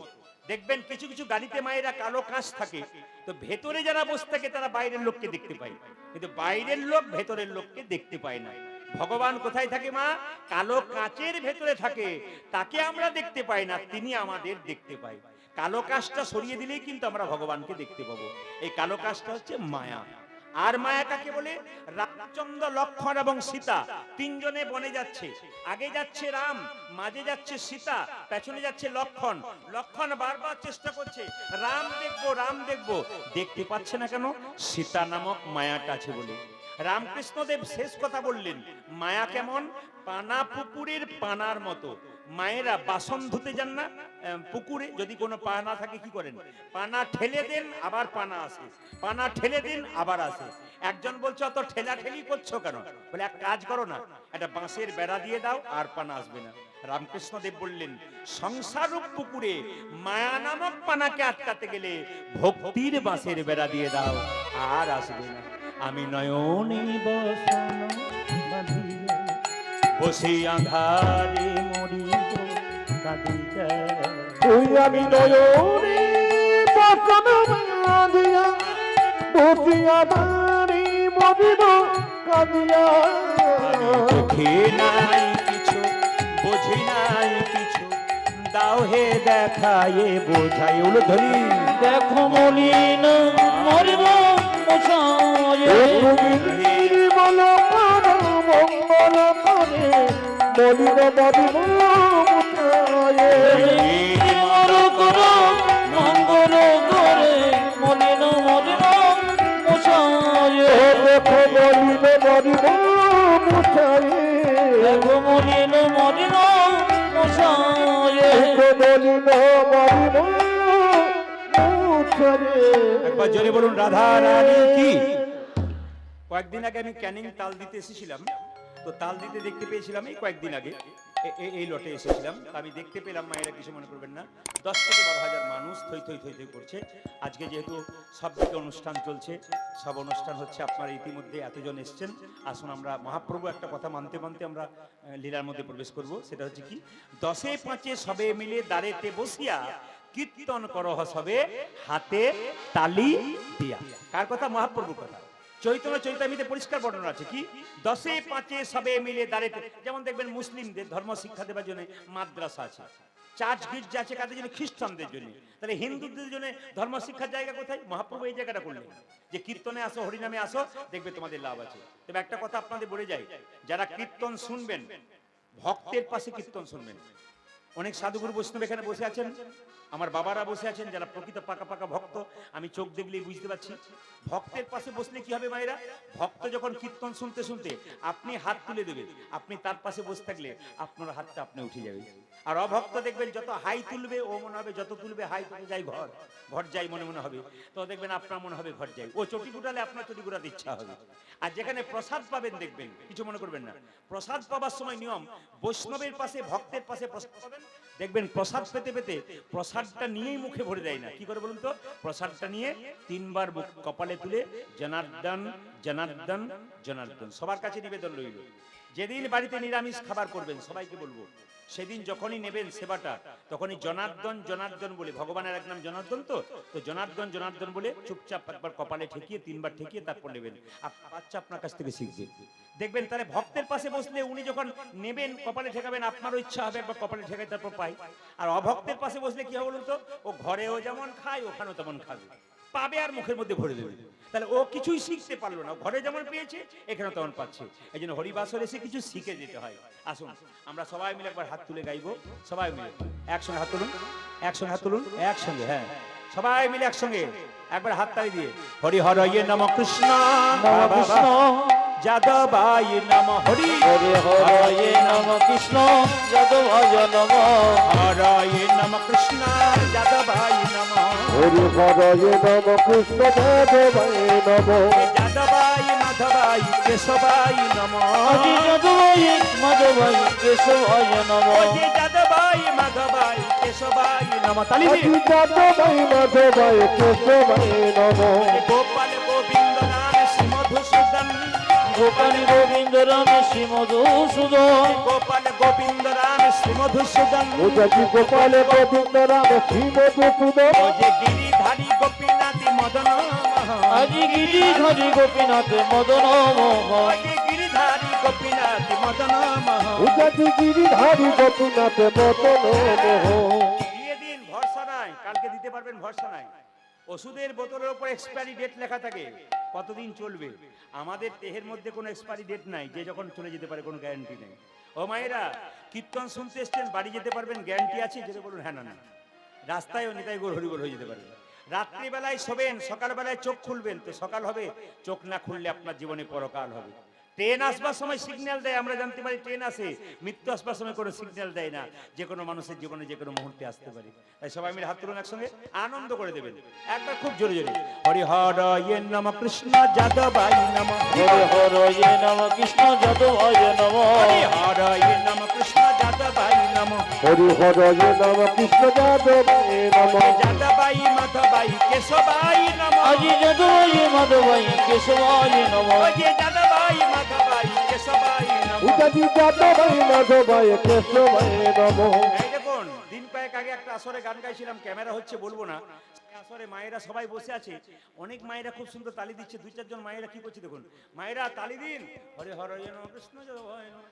দেখবেন কিছু কিছু গাড়িতে মায়েরা কালো কাঁচ থাকে, তো ভেতরে যারা বসে থাকে তারা বাইরের লোককে দেখতে পায়, কিন্তু বাইরের লোক ভেতরের লোককে দেখতে পায় না। ভগবান কোথায় থাকে মা? কালো কাঁচের ভেতরে থাকে, তাকে আমরা দেখতে পাই না, তিনি আমাদের দেখতে পাই। কালো কাঁচটা সরিয়ে দিলেই কিন্তু আমরা ভগবানকে দেখতে পাবো। এই কালো কাঁচটা হচ্ছে মায়া। আর মায়া কাকে বলে? রামচন্দ্র, লক্ষ্মণ এবং সীতা তিনজনে বনে যাচ্ছে। আগে যাচ্ছে রাম, মাঝে যাচ্ছে সীতা, পেছনে যাচ্ছে লক্ষ্মণ। লক্ষ্মণ বারবার চেষ্টা করছে রাম দেখবো, রাম দেখবো, দেখতে পাচ্ছে না কেন? সীতা নামক মায়াটা আছে বলে। রামকৃষ্ণদেব শেষ কথা বললেন, মায়া কেমন? পানা পুকুরের পানার মতো। মায়েরা বাসন ধুতে যান না পুকুরে, যদি কোনো পানা থাকে কি করেন? পানা ঠেলে দেন, আবার পানা আসে, পানা ঠেলে দিন, আবার আসে। একজন বলছে অত ঠেলা ঠেলি করছো কেন? বলে এক কাজ করো না, একটা বাঁশের বেড়া দিয়ে দাও, আর পানা আসবে না। রামকৃষ্ণদেব বললেন, সংসারূপ পুকুরে মায়া নামক পানাকে আটকাতে গেলে ভক্তির বাঁশের বেড়া দিয়ে দাও, আর আসবে না। আমি নয়নে বসানো বাঁধিয়া বসে আঁধারে মরিব কাঁদিয়া। ওই আমি নয়নে বসানো বাঁধিয়া বসিয়া বাড়ি মরিব কাঁদিয়া। চোখে নাই কিছু, বুঝি নাই কিছু, দাও হে দেখায়ে বোঝাই। উলুধ্বনি। দেখো মলিন মরিব মশায়ে বল মঙ্গল করে মলিন মরিব মশায়ে মঙ্গল করে মলিন মরিব মশায়ে। দেখো মলিন মরিব মশায়ে, দেখো মলিন মরিব মশায়ে, মলিন মরিব মশায়ে। একবার জোরে বলুন রাধা রানী কি। কয়েকদিন আগে আমি ক্যানিং তাল দিতে এসেছিলাম, তো তাল দিতে দেখতে পেয়েছিলাম এই কয়েকদিন আগে এই লটে এসেছিলাম, আমি দেখতে পেলাম, মায়েরা কিছু মনে করবেন না, 10 থেকে 12,000 মানুষ থই থই থই থই করছে। আজকে যেহেতু সব দিকে অনুষ্ঠান চলছে, সব অনুষ্ঠান হচ্ছে, আপনারা ইতিমধ্যে এতজন এসছেন, আসুন আমরা মহাপ্রভু একটা কথা মানতে মানতে আমরা লীলার মধ্যে প্রবেশ করব। সেটা হচ্ছে কি, 10এ 5 সবে মিলে দাঁড়েতে বসিয়া কীর্তন করহ সবে হাতে তালি দিয়া। কার কথা? মহাপ্রভুর কথা। চৈতন্য চৈতামিতে পরিষ্কার বর্ণনা আছে কি, 10এ 5 সবে মিলে দাঁড়াতে। যেমন দেখবেন মুসলিমদের ধর্ম শিক্ষা দেওয়ার জন্য মাদ্রাসা আছে, চার্চ গির্জা আছে কাদের জন্য? খ্রিস্টানদের জন্য। তাহলে হিন্দুদের জন্য ধর্ম শিক্ষার জায়গা কোথায়? মহাপ্রভু এই জায়গাটা করলেন যে কীর্তনে আসো, হরিনামে আসো, দেখবে তোমাদের লাভ আছে। তবে একটা কথা আপনাদের বলে যাই, যারা কীর্তন শুনবেন, ভক্তের পাশে কীর্তন শুনবেন। অনেক সাধুগুরু বৈষ্ণব এখানে বসে আছেন, আমার বাবারা বসে আছেন, যারা প্রকৃত পাকা পাকা ভক্ত, আমি চোখ দেখলেই বুঝতে পারছি। ভক্তের পাশে বসলে কি হবে মায়েরা? ভক্ত যখন কীর্তন শুনতে শুনতে আপনি হাত তুলে দেবেন, আপনি তার পাশে বসে থাকলে আপনার হাতটা আপনি উঠে যাবে। আর অভক্ত দেখবেন যত হাই তুলবে ও মনে হবে, যত তুলবে হাই তুলে যাই ঘর, ঘর যাই মনে মনে হবে, তো দেখবেন আপনার মনে হবে ঘর যাই। ও চটি গুটালে আপনার চটি গুটাতে ইচ্ছা হবে। আর যেখানে প্রসাদ পাবেন দেখবেন, কিছু মনে করবেন না, প্রসাদ পাবার সময় নিয়ম, বৈষ্ণবের পাশে ভক্তের পাশে প্রসাদ পাবেন, দেখবেন প্রসাদ পেতে পেতে প্রসাদটা নিয়েই মুখে ভরে দেয় না। কি করে বলুন তো? প্রসাদটা নিয়ে 3 বার কপালে তুলে জনার্দন জনার্দন জনার্দন সবার কাছে নিবেদন রইল। যেদিন বাড়িতে নিরামিষ খাবার করবেন সবাইকে বলবো, সেদিন যখনই নেবেন সেবাটা, তখনই জনার্দন জনার্দন বলে, ভগবানের এক নাম জনার্দন, তো জনার্দন জনার্দন বলে চুপচাপ একবার কপালে ঠেকিয়ে 3 বার ঠেকিয়ে তারপর নেবেন। বাচ্চা আপনার কাছ থেকে শিখবে, দেখবেন। তাহলে ভক্তের পাশে বসলে উনি যখন নেবেন কপালে ঠেকাবেন, আপনারও ইচ্ছা হবে একবার কপালে ঠেকাই তারপর পাই। আর অভক্তের পাশে বসলে কি হবে বলুন তো? ও ঘরেও যেমন খায়, ওখানেও তেমন খাবে, পাবে আর মুখের মধ্যে ভরে দেবে। তাহলে ও কিছুই শিখতে পারলো না, ঘরে যেমন পেয়েছে এখানে তেমন পাচ্ছে। এই জন্য হরিবাসর এসে কিছু শিখে যেতে হয়। আসুন আমরা সবাই মিলে একবার হাত তুলে গাইবো, সবাই মিলে একসঙ্গে হাত তুলুন, একসঙ্গে হাত তুলুন, একসঙ্গে, হ্যাঁ সবাই মিলে একসঙ্গে একবার হাত তালি দিয়ে, হরি হরয়ে নম কৃষ্ণ কৃষ্ণ যাদবায় নম, হরি হরে হরে নম কৃষ্ণ যাদবায় নম, হরয়ে নম কৃষ্ণ যাদবায় নম, হরে হরে নম কৃষ্ণ যাদবায় নম, যাদবায় মাধবায় কেশবায় নম, যাদবায় মাধবায় কেশবায় নম, যাদবায় মাধবায় কেশবায় নম। তালি যাদবায় মাধবায় কেশবায় নম, গোপাল গোবিন্দ নাম শ্রী মধুসূদন, গোপাল গোবিন্দ রাম শ্রী মধুসূদন, গোপাল গোবিন্দ রাম শ্রী মধুসূদন, গোপাল গোবিন্দ রাম শ্রী মধুসূদন, ও যে গিরিধারী গোপীনাথ মদন মোহন, আজি গিরিধারী গোপীনাথ মদন মোহন, গিরিধারী গোপীনাথ মদন মোহন, উজাতি গিরিধারী গোপীনাথ মদন মোহন। দিয়ে দিন, ভরসা নাই, কালকে দিতে পারবেন ভরসা নাই। ওষুধের বোতলের উপর এক্সপায়ারি ডেট লেখা থাকে, কতদিন চলবে। আমাদের দেহের মধ্যে কোনো এক্সপায়ারি ডেট নাই, যে যখন চলে যেতে পারে, কোনো গ্যারান্টি নেই। ও মায়েরা, কীর্তন শুনতে এসছেন, বাড়ি যেতে পারবেন, গ্যারান্টি আছে? যেটা বলুন হ্যাঁ না না। রাস্তায়ও নিতাই গোর হরিগোল হয়ে যেতে পারে। রাত্রিবেলায় শোবেন, সকালবেলায় চোখ খুলবেন, তো সকাল হবে। চোখ না খুললে আপনার জীবনে পরকাল হবে। ট্রেন আসবার সময় সিগন্যাল দেয়, আমরা জানতে পারি ট্রেন আসে। মৃত্যু আসবার সময় কোনো সিগন্যাল দেয় না, যে কোনো মানুষের জীবনে যে কোনো মুহূর্তে আসতে পারে। তাই সবাই মিলে হাত তুলুন, একসঙ্গে আনন্দ করে দেবেন একবার খুব জোরে জোরে। হরি হরয়ে নম কৃষ্ণ যাদবায় নম, হরে হরয়ে নম কৃষ্ণ যাদবায় নম, হরি হরয়ে নম কৃষ্ণ যাদবায় নম, হরি হরয়ে নম কৃষ্ণ যাদবায় নম, যাদবাই মাধবাই কেশবাই নম, আজি যাদবায় মাধবায় কেশবায় নম, যাদবাই মাধবাই কেশবাই নম। উজাজি যাদবায় মাধবায় কেশবায় নম। এই দেখুন, দিন কয়েক আগে একটা আসরে গান গাইছিলাম, ক্যামেরা হচ্ছে বলবো না। সেই আসরে মায়েরা সবাই বসে আছে, অনেক মায়েরা খুব সুন্দর তালি দিচ্ছে। দুই চারজন মায়েরা কি করছে দেখুন, মায়েরা তালি দিন, হরে হরয়ে নম কৃষ্ণ যাদবায় নম,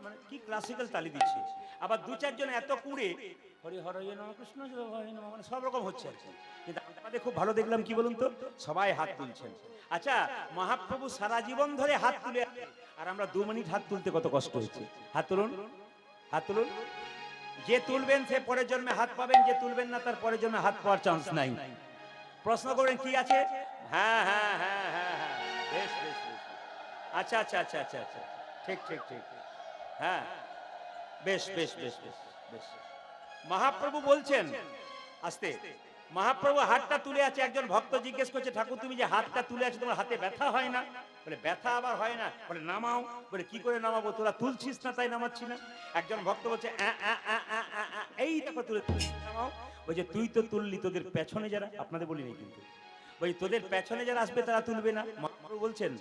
মানে কি ক্লাসিক্যাল তালি দিচ্ছে। আবার দু চারজন এত কুড়ে হরি হরয়ে নম কৃষ্ণ যাদবায় নম, মানে সব রকম হচ্ছে আর কি। কিন্তু আমাদের খুব ভালো দেখলাম কি বলুন তো, সবাই হাত তুলছেন। আচ্ছা, মহাপ্রভু সারা জীবন ধরে হাত তুলে, আর আমরা 2 মিনিট হাত তুলতে কত কষ্ট হচ্ছে। হাত তুলুন, হাত তুলুন। যে তুলবেন সে পরের জন্মে হাত পাবেন, যে তুলবেন না তার পরের জন্মে হাত পাওয়ার চান্স নাই। প্রশ্ন করবেন কি আছে? হ্যাঁ হ্যাঁ হ্যাঁ হ্যাঁ হ্যাঁ, বেশ বেশ বেশ, আচ্ছা আচ্ছা আচ্ছা আচ্ছা আচ্ছা, ঠিক ঠিক ঠিক, হ্যাঁ বেশ বেশ বেশ বেশ বেশ। মহাপ্রভু বলছেন, আস্তে, মহাপ্রভু হাতটা তুলে আছে। একজন ভক্ত জিজ্ঞেস করছে, ঠাকুর তুমি যে হাতটা তুলে আছে, তোমার হাতে ব্যথা হয় না? বলে ব্যথা আবার হয় না? বলে নামাও। বলে কি করে নামাবো, তোরা তুলছিস না তাই নামাচ্ছি না। একজন ভক্ত বলছে এই দেখো তুলে নামাও। বলছে তুই তো তুললি, তোদের পেছনে যারা, আপনাদের বলিনি কিন্তু, বলছি তোদের পেছনে যারা আসবে তারা তুলবে না। মহাপ্রভু বলছেন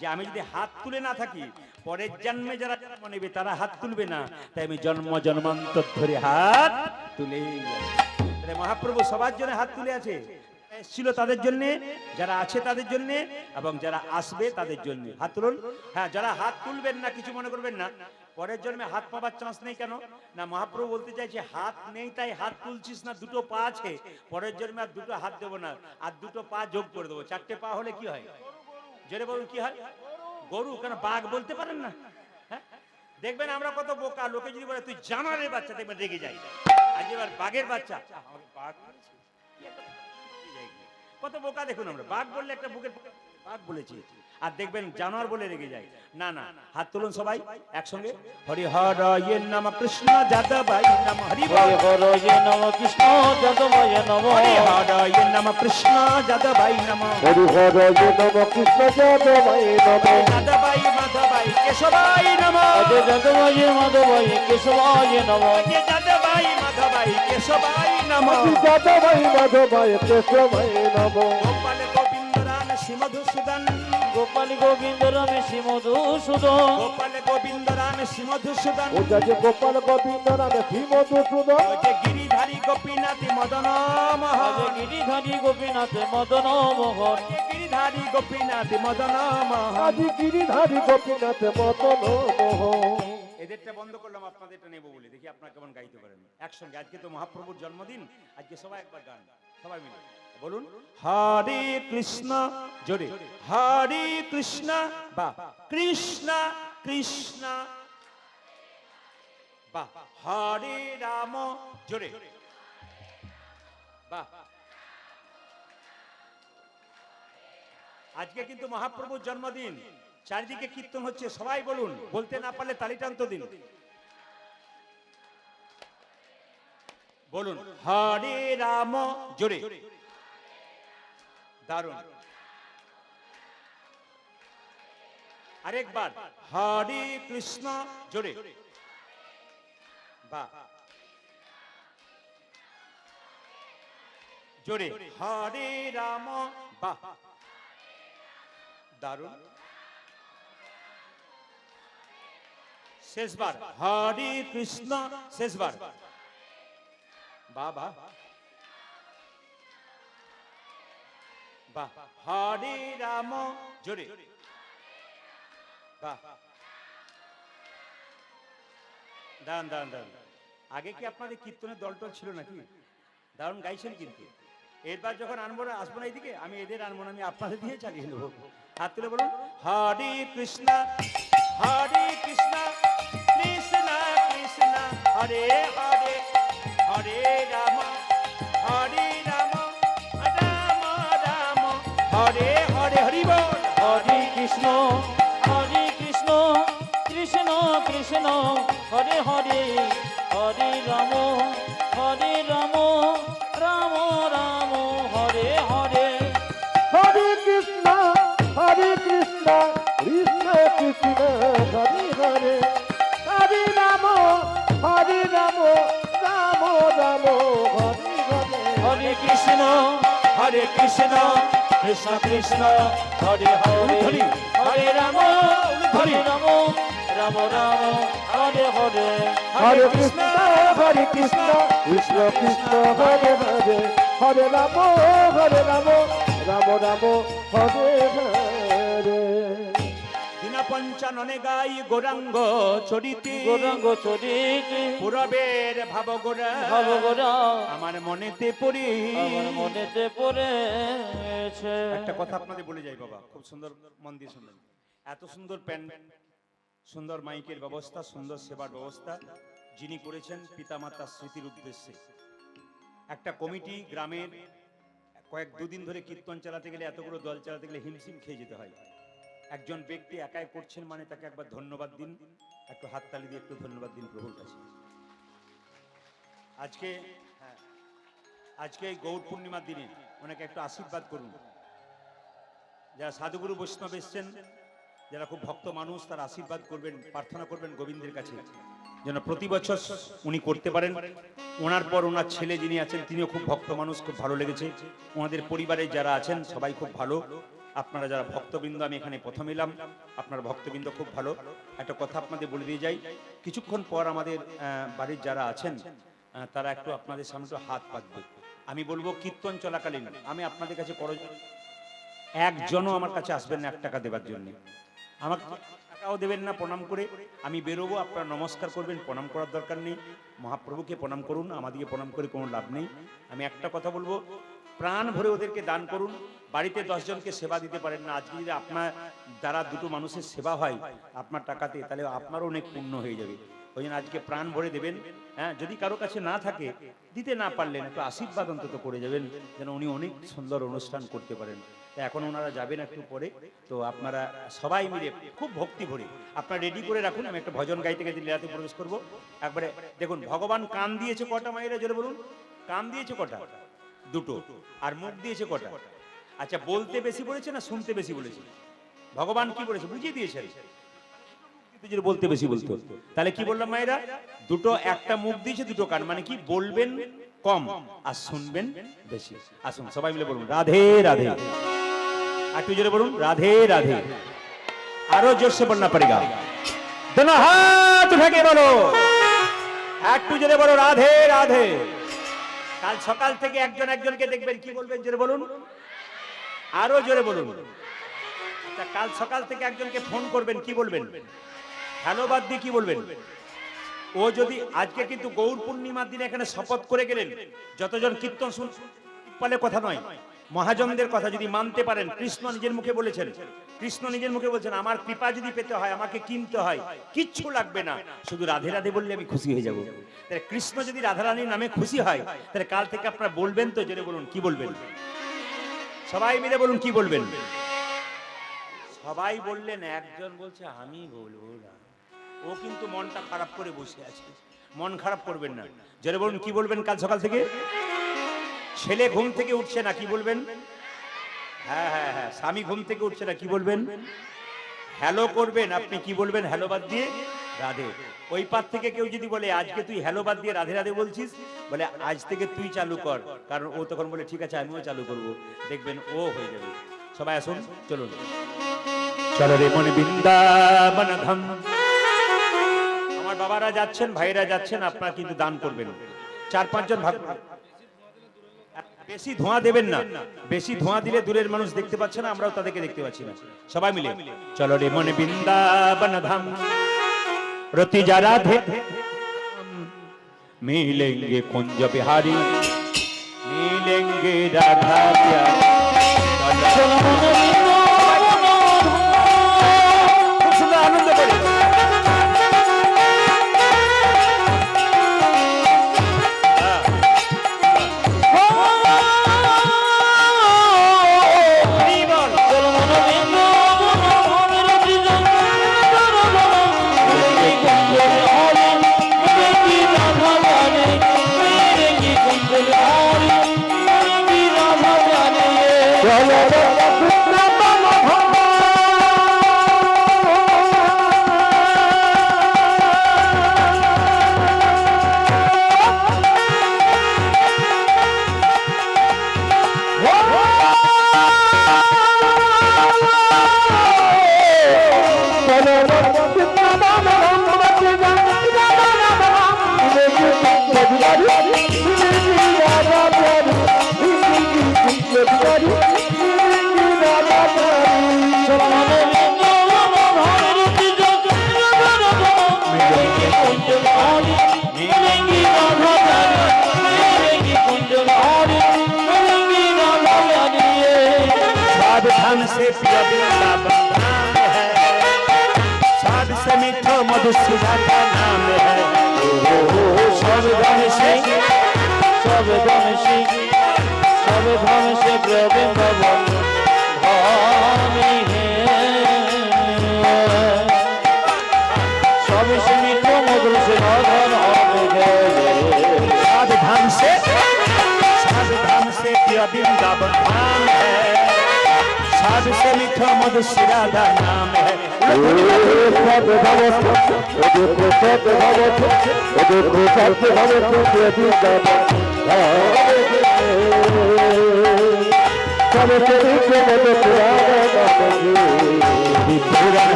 যে আমি যদি হাত তুলে না থাকি, পরের জন্মে যারা জন্ম নেবে তারা হাত তুলবে না, তাই আমি জন্ম জন্মান্তর ধরে হাত তুলেই যাচ্ছি। মহাপ্রভু সবার জন্য হাত তুলে আছে, এসেছিল তাদের জন্য, যারা আছে তাদের জন্য, এবং যারা আসবে তাদের জন্য। হাত তুলুন। হ্যাঁ, যারা হাত তুলবেন না কিছু মনে করবেন না, পরের জন্মে হাত পাবার চান্স নেই। কেন না, মহাপ্রভু বলতে চাইছে হাত নেই তাই হাত তুলছিস না, 2টো পা আছে, পরের জন্মে আর 2টো হাত দেবো না, আর 2টো পা যোগ করে দেবো। 4টে পা হলে কি হয়? জোরে বলুন কি হয়? গরু। কেন বাঘ বলতে পারেন না? হ্যাঁ, দেখবেন আমরা কত বোকা, লোকে যদি বলে তুই জানোয়ারের বাচ্চা, দেখবেন রেগে যায়। আজ এবার বাঘের বাচ্চা, বাঘ কত বোকা দেখুন। আমরা বাঘ বললে একটা বুকের বাঘ বলেছি, আর দেখবেন জানোয়ার বলে রেগে যায়। না না, হাত তুলুন সবাই একসঙ্গে। হরি হরয়ে নম কৃষ্ণ যাদবায় নম, হরি হরে হরয়ে নম কৃষ্ণ যাদবায় নম, হরি হরয়ে নম কৃষ্ণ যাদবায় নম, হরি হরয়ে নম কৃষ্ণ যাদবায় নম, যাদবাই মাধবাই কেশবাই নম, আজি যাদবায় মাধবায় কেশবায় নম, যাদবাই মাধবাই কেশবাই নম, আজি যাদবায় মাধবায় কেশবায় নম, গোপাল গোবিন্দ রাম শ্রী মধুসূদন, গোপাল গোবিন্দ রামে শ্রী মধুসূদন, গোপাল গোবিন্দ রাম শ্রী মধুসূদন, ও যে গোপাল গোবিন্দ রামে শ্রী মধুসূদন, গিরিধারী গোপীনাথ মদন মোহন, আজি গিরিধারী গোপীনাথ মদন মোহন, গিরিধারী গোপীনাথ মদন মোহন। আজি গিরিধারী গোপীনাথ মদন মোহন। এদেরটা বন্ধ করলাম, আপনাদেরটা নেবো বলে, দেখি আপনারা কেমন গাইতে পারেন একসঙ্গে। আজকে তো মহাপ্রভুর জন্মদিন, আজকে সবাই একবার গান, সবাই মিলে বলুন হরে কৃষ্ণ, জোরে হরে কৃষ্ণ, বা কৃষ্ণ কৃষ্ণ, বা হরে রাম, জোরে বা। আজকে কিন্তু মহাপ্রভুর জন্মদিন, চারিদিকে কীর্তন হচ্ছে, সবাই বলুন, বলতে না পারলে তালি টানতে দিন, বলুন হরে রাম, জোরে, দারুণ। আরেকবার হরে কৃষ্ণ, জোরে, বা জোরে হরে রাম, বা দারুণ। শেষবার হরে কৃষ্ণ, শেষবার বাবা, বাহ, হরে রাম, জোরে, বাহ, দান দান দান। আগে কি আপনাদের কীর্তনের দল টল ছিল নাকি? দারুণ গাইছেন কিন্তু, এরপর যখন আনবো না, আসবো না এইদিকে, আমি এদের আনবো না, আমি আপনাদের দিয়ে চালিয়ে নেবো। হাত তুলে বলুন, হরে কৃষ্ণ কৃষ্ণ কৃষ্ণ কৃষ্ণ হরে হরে, হরে রাম রাম রাম হরে হরে, হরি বল। হরে কৃষ্ণ কৃষ্ণ কৃষ্ণ হরে হরে, হরে রাম রাম রাম হরে হরে। হরে কৃষ্ণ কৃষ্ণ কৃষ্ণ হরে হরে, হরে রাম রাম রাম হরে হরে। হরে কৃষ্ণ কৃষ্ণ কৃষ্ণ হরে হরে, হরে রাম রাম রাম হরে হরে। হরে কৃষ্ণ কৃষ্ণ কৃষ্ণ হরে হরে, হরে রাম রাম রাম হরে হরে। দীনপঞ্চাননে গাই গৌরাঙ্গ চরিতে, গৌরাঙ্গ চরিতে পুরবের ভাব গোরা, ভাব গোরা আমার মনেতে পড়ি, আমার মনেতে পড়েছে। একটা কথা আপনাদের বলে যাই বাবা, খুব সুন্দর মন দিয়ে শুনবেন। এত সুন্দর প্যান্ট, সুন্দর মাইকের ব্যবস্থা, সুন্দর সেবার ব্যবস্থা যিনি করেছেন পিতামাতার স্মৃতির উদ্দেশ্যে। একটা কমিটি গ্রামের দুদিন ধরে কীর্তন চালাতে গেলে, এতগুলো দল চালাতে গেলে হিমশিম খেয়ে যেতে হয়। একজন ব্যক্তি একাই করছেন মানে তাকে একবার ধন্যবাদ দিন, একটু হাততালি দিয়ে একটু ধন্যবাদ দিন প্রভুর কাছে। আজকে এই গৌর পূর্ণিমার দিনে ওনাকে একটু আশীর্বাদ করুন। যারা সাধুগুরু বৈষ্ণব এসছেন, যারা খুব ভক্ত মানুষ, তারা আশীর্বাদ করবেন, প্রার্থনা করবেন গোবিন্দের কাছে যেন প্রতি বছর উনি করতে পারেন। ওনার পর ওনার ছেলে যিনি আছেন, তিনিও খুব ভক্ত মানুষ, খুব ভালো লেগেছে। ওনাদের পরিবারে যারা আছেন সবাই খুব ভালো। আপনারা যারা ভক্তবৃন্দ, আমি এখানে প্রথম এলাম, আপনার ভক্তবৃন্দ খুব ভালো। একটা কথা আপনাদের বলে দিয়ে যাই, কিছুক্ষণ পর আমাদের বাড়ির যারা আছেন তারা একটু আপনাদের সামনে একটু হাত পাতবে। আমি বলবো কীর্তন চলাকালীন আমি আপনাদের কাছে একজনও আমার কাছে আসবেন না 1 টাকা দেবার জন্য। আমাকে টাকাও দেবেন না, প্রণাম করে আমি বেরোবো। আপনারা নমস্কার করবেন, প্রণাম করার দরকার নেই। মহাপ্রভুকে প্রণাম করুন, আমাদেরকে প্রণাম করে কোনো লাভ নেই। আমি একটা কথা বলবো, প্রাণ ভরে ওদেরকে দান করুন। বাড়িতে 10 জনকে সেবা দিতে পারেন না, আজকে যদি আপনার দ্বারা 2টো মানুষের সেবা হয় আপনার টাকাতে, তাহলে আপনারও অনেক পুণ্য হয়ে যাবে। ওই জন্য আজকে প্রাণ ভরে দেবেন। হ্যাঁ, যদি কারো কাছে না থাকে, দিতে না পারলেন একটু আশীর্বাদ অন্তত করে যাবেন, যেন উনি অনেক সুন্দর অনুষ্ঠান করতে পারেন। এখন ওনারা যাবেন একটু পরে, তো আপনারা সবাই মিলে খুব ভক্তি ভরে আপনারা রেডি করে রাখুন। আমি একটা ভজন গাইতে গাইতে লীলাতে প্রবেশ করবো। একবারে দেখুন, ভগবান কান দিয়েছে কটা মায়েরা, জোরে বলুন। কান দিয়েছে কটা? 2টো। আর মুখ দিয়েছে কটা? আচ্ছা, বলতে বেশি বলেছে না শুনতে বেশি বলেছে? ভগবান কি বলেছে বুঝিয়ে দিয়েছেন, বলতে বেশি বলতো। তাহলে কি বললাম মায়েরা? 2টো, একটা মুখ দিয়েছে, 2টো কান, মানে কি বলবেন কম আর শুনবেন বেশি। আসুন সবাই মিলে বলুন রাধে রাধে। একটু জোরে বলুন রাধে রাধে। আরো জোরসে বলনা পড়েগা। दोनों हाथ उठा के बोलो, একটু জোরে বলো রাধে রাধে। কাল সকাল থেকে একজন একজনকে দেখবেন, কি বলবেন জোরে বলুন, আরো জোরে বলুন। আচ্ছা, কাল সকাল থেকে একজনকে ফোন করবেন, কি বলবেন? হ্যালো বাদ দিয়ে কি বলবেন? ও যদি আজকে কিন্তু গৌর পূর্ণিমার দিনে এখানে শপথ করে গেলেন, যতজন কীর্তন শুনলে কথা নয়, মহাজনদের কথা যদি মানতে পারেন, কৃষ্ণ নিজের মুখে বলেছেন, কৃষ্ণ নিজের মুখে বলছেন, আমার কৃপা যদি পেতে হয়, আমাকে কিনতে হয়, কিচ্ছু লাগবে না, শুধু রাধে রাধে বললে আমি খুশি হয়ে যাব। তাহলে কৃষ্ণ যদি রাধারানীর নামে খুশি হয়, তাহলে কাল থেকে আপনারা বলবেন তো, জেনে বলুন কি বলবেন? সবাই মিলে বলুন কি বলবেন? সবাই বললেন, একজন বলছে আমি বলবো না। ও কিন্তু মনটা খারাপ করে বসে আছে, মন খারাপ করবেন না, জেনে বলুন কি বলবেন? কাল সকাল থেকে ছেলে ঘুম থেকে উঠছে না, কি বলবেন? হ্যাঁ হ্যাঁ হ্যাঁ, স্বামী ঘুম থেকে উঠছে না, কি বলবেন? হ্যালো করবেন। আপনি কি বলবেন? হ্যালো বাদ দিয়ে রাধে। ওই পার থেকে কেউ যদি বলে আজকে তুই হ্যালো বাদ দিয়ে রাধে রাধে বলছিস, বলে আজ থেকে তুই চালু কর, কারণ ও তখন বলে ঠিক আছে আমিও চালু করব, দেখবেন ও হয়ে যাবে। সবাই আসুন, চলুন। চলো রে মন বৃন্দাবন ধাম। আমার বাবারা যাচ্ছেন, ভাইরা যাচ্ছেন, আপনারা কিন্তু দান করবেন। 4-5 জন ভাগ। বেশি ধোঁয়া দেবেন না, বেশি ধোঁয়া দিলে দূরের মানুষ দেখতে পাচ্ছে না, আমরাও তাদেরকে দেখতে পাচ্ছি না। সবাই মিলে চলো রে মন বৃন্দাবন ধাম, রতি যা রাধে मिलेंगे कुंज बिहारी, मिलेंगे मिलेंगे राधा प्यार चलो मन খুব সুন্দর আনন্দ করে से पिया वृंदावन धाम है साध से मीठो मधुसूदन का नाम है सब धन से वृंदावन धामी है सब से मीठो मधुर से नाम है साध धाम से पिया वृंदावन धाम है साध से मीठा मधुसूदन का नाम है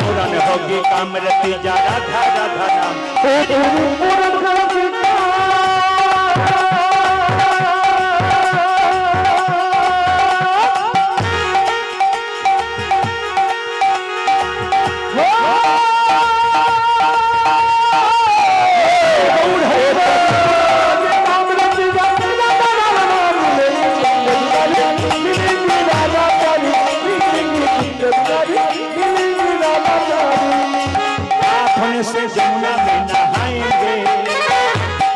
पूरन होगी कामरति ज्यादा राधा नाम तेरी पूरन होगी कामरति ज्यादा राधा नाम से जमुना में नहाएंगे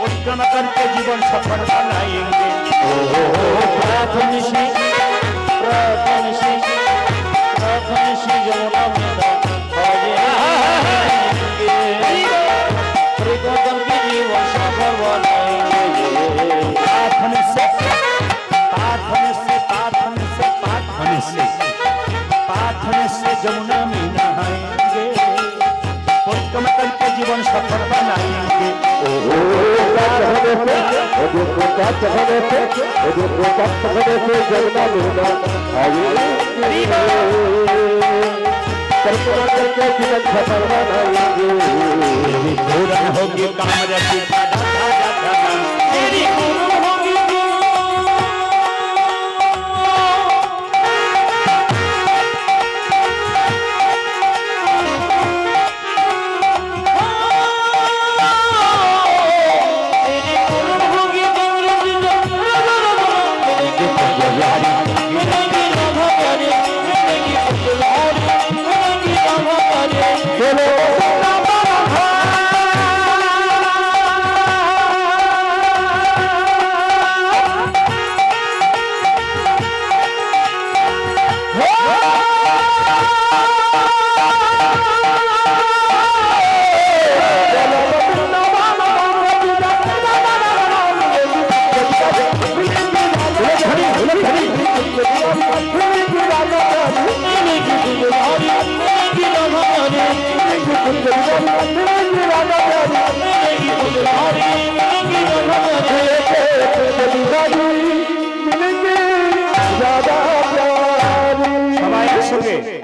उत्तम करके जीवन सफल बनाएंगे प्रार्थन से जमुना में जीवन सफल बनाएंगे प्रार्थन से जमुना में नहाएंगे उत्तम करके जीवन सफल बनाएंगे पूरन होगी कामरति तेरी पूरन होगी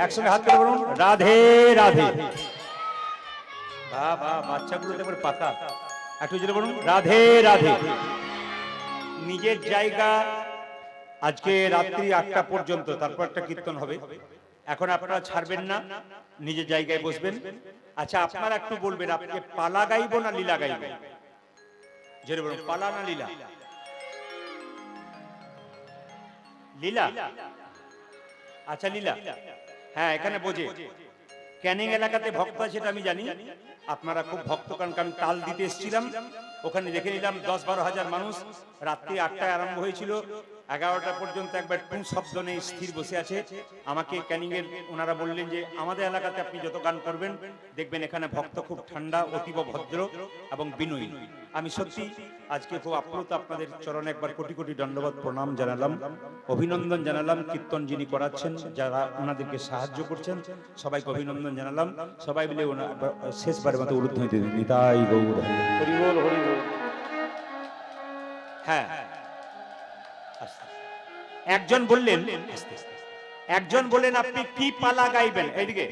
একসঙ্গে হাত করে বলুন রাধে রাধে বাবা বাচ্চাগুলো দেখুন পাকা একটু জোরে বলুন রাধে রাধে নিজের জায়গা আজকে রাত্রি 8টা পর্যন্ত তারপর একটা কীর্তন হবে এখন আপনারা ছাড়বেন না নিজের জায়গায় বসবেন আচ্ছা আপনারা একটু বলবেন, আপনি পালা গাইবো না লীলা গাইবো? জোরে বলুন, পালা না লীলা? লীলা। আচ্ছা লীলা, হ্যাঁ এখানে বোঝে। ক্যানিং এলাকাতে ভক্ত আছে সেটা আমি জানি, আপনারা খুব ভক্ত, কারণ আমি তাল দিতে এসেছিলাম, ওখানে দেখে নিলাম 10-12 হাজার মানুষ। রাত্রি 8টায় আরম্ভ হয়েছিল, 11টা পর্যন্ত একবার টু শব্দ নেই, স্থির বসে আছে। আমাকে ক্যানিং এর ওনারা বললেন যে আমাদের এলাকাতে আপনি যত গান করবেন দেখবেন এখানে ভক্ত খুব ঠান্ডা, অতীব ভদ্র এবং বিনয়ী। আমি সত্যি আজকে খুব আপ্লুত, আপনাদের চরণে একবার কোটি কোটি দণ্ডবত প্রণাম জানালাম, অভিনন্দন জানালাম। কীর্তন যিনি করাচ্ছেন, যারা ওনাদেরকে সাহায্য করছেন, সবাইকে অভিনন্দন জানালাম। সবাই মিলে শেষবারের মতো উলুধ্বনি দিন, নিতাই গৌর হরি বল, হরি বল। হ্যাঁ, একজন বললেন, একজন বললেন আপনি কি পালা গাইবেন, এইদিকে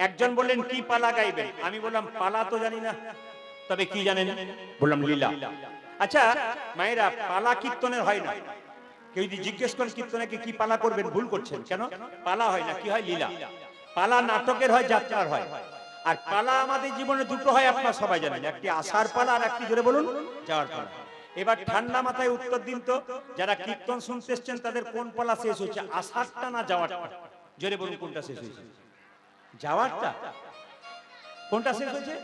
একজন বললেন কি পালা গাইবেন। আমি বললাম পালা তো জানি না, তবে কি জানেন? বললাম লীলা। আচ্ছা মায়েরা, পালা কীর্তনের হয় না। কেউ যদি জিজ্ঞেস করেন কীর্তনে কি পালা করবেন, ভুল করছেন। কেন? পালা হয় না, কি হয়? লীলা। পালা নাটকের হয়, যাত্রার হয়। আর পালা আমাদের জীবনে দুটো হয়, আপনারা সবাই জানেন, একটি আসার পালা আর একটি জোরে বলুন যাওয়ার পালা। এবার ঠান্ডা মাথায় উত্তর দিন তো, যারা কীর্তন শুনতে এসছেন তাদের কোন পালা শেষ হয়েছে, আসারটা না যাওয়ারটা? জোরে বলুন কোনটা শেষ হয়েছে? যাওয়ারটা। কোনটা শেষ হয়েছে?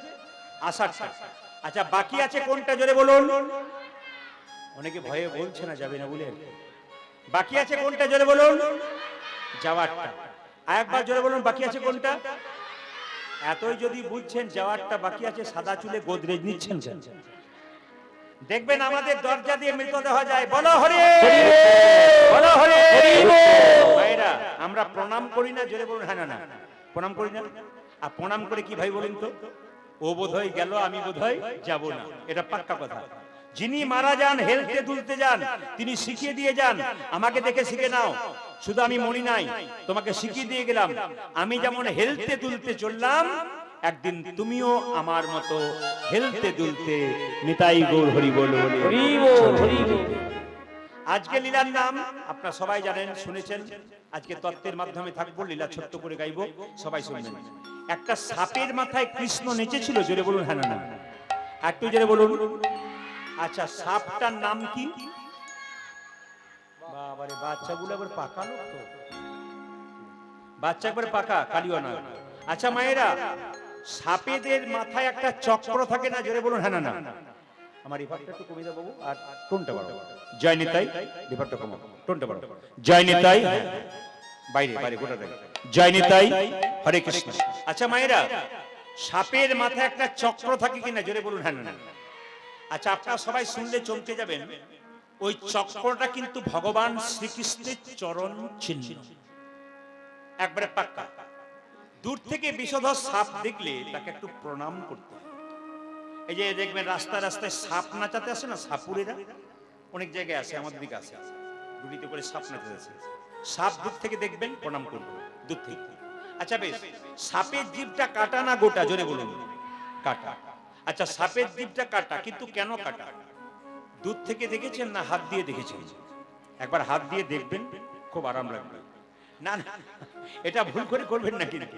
আসারটা। আচ্ছা বাকি আছে কোনটা, জোরে বলুন? অনেকে ভয়ে বলছে না, যাবে না বলে। বাকি আছে কোনটা, জোরে বলুন? যাওয়ারটা। আর একবার জোরে বলুন, বাকি আছে কোনটা? এতই যদি বুঝছেন যাওয়ারটা বাকি আছে, সাদা চুলে গোদরেজ নিচ্ছেন কেন? দেখবেন আমাদের দরজা দিয়ে মৃতদেহ যায়। বলো হরি বলো হরি। ভাইরা আমরা প্রণাম করি না, জোরে বলুন হ্যাঁ না না, প্রণাম করি না। আর প্রণাম করে কি ভাই বলুন তো, ও বোধহয় গেল, আমি বোধহয় যাব না, এটা পাক্কা কথা। যিনি মারা যান, হেলতে দুলতে যান, তিনি শিখিয়ে দিয়ে যান, আমাকে দেখে শিখে নাও। শুধু আমি মরি নাই, তোমাকে শিখিয়ে দিয়ে গেলাম। আমি যেমন হেলতে দুলতে চললাম, একদিন তুমিও আমার মতো হেলতে দুলতে নিতাই গৌর হরি বল বলে। হরি বল, হরি বল। আজকে লীলার নাম আপনারা সবাই জানেন, শুনেছেন। আজকে তত্ত্বের মাধ্যমে থাকবো, লীলা ছোট্ট করে গাইবো, সবাই শুনবেন। একটা সাপের মাথায় কৃষ্ণ নেচেছিল, জোরে বলুন হ্যাঁ না না, একটু জোরে বলুন। আচ্ছা সাপটার নাম কি? বাবারে, বাচ্চাগুলো আবার পাকা লোক তো, বাচ্চা একবার পাকা, কালিও না। আচ্ছা মায়েরা, সাপেদের মাথায় একটা চক্র থাকে না, জোরে বলুন হ্যাঁ না না। আমার রিভারটা একটু কমিয়ে দাও বাবু, আর টোনটা বাড়াও। জয় নিতাই, রিভারটা কমাও, টোনটা বাড়াও। জয় নিতাই, বাইরে বাইরে গোটা দেয়। জয় নিতাই, হরে কৃষ্ণ। আচ্ছা মায়েরা, সাপের মাথায় একটা চক্র থাকে কিনা, জোরে বলুন হ্যাঁ না না। আচ্ছা আপনারা সবাই শুনলে চমকে যাবেন, ওই চক্রটা কিন্তু ভগবান শ্রীকৃষ্ণের চরণ চিহ্ন, একবারে পাক্কা। দূর থেকে বিষধর সাপ দেখলে তাকে একটু প্রণাম করতে। এই যে দেখবেন রাস্তায় রাস্তায় সাপ নাচাতে আসে না, সাপুরেরা অনেক জায়গায় আসে, আমাদের দিকে আসে, দুটিতে করে সাপ নাচাতে আসে। সাপ দূর থেকে দেখবেন, প্রণাম করবেন দূর থেকে। আচ্ছা বেশ, সাপের জিভটা কাটা না গোটা, জোরে বলুন? কাটা। আচ্ছা সাপের জিভটা কাটা, কিন্তু কেন কাটা? দূর থেকে দেখেছেন না হাত দিয়ে দেখেছেন? একবার হাত দিয়ে দেখবেন, খুব আরাম লাগবে। না না, এটা ভুল করে করবেন না কিন্তু।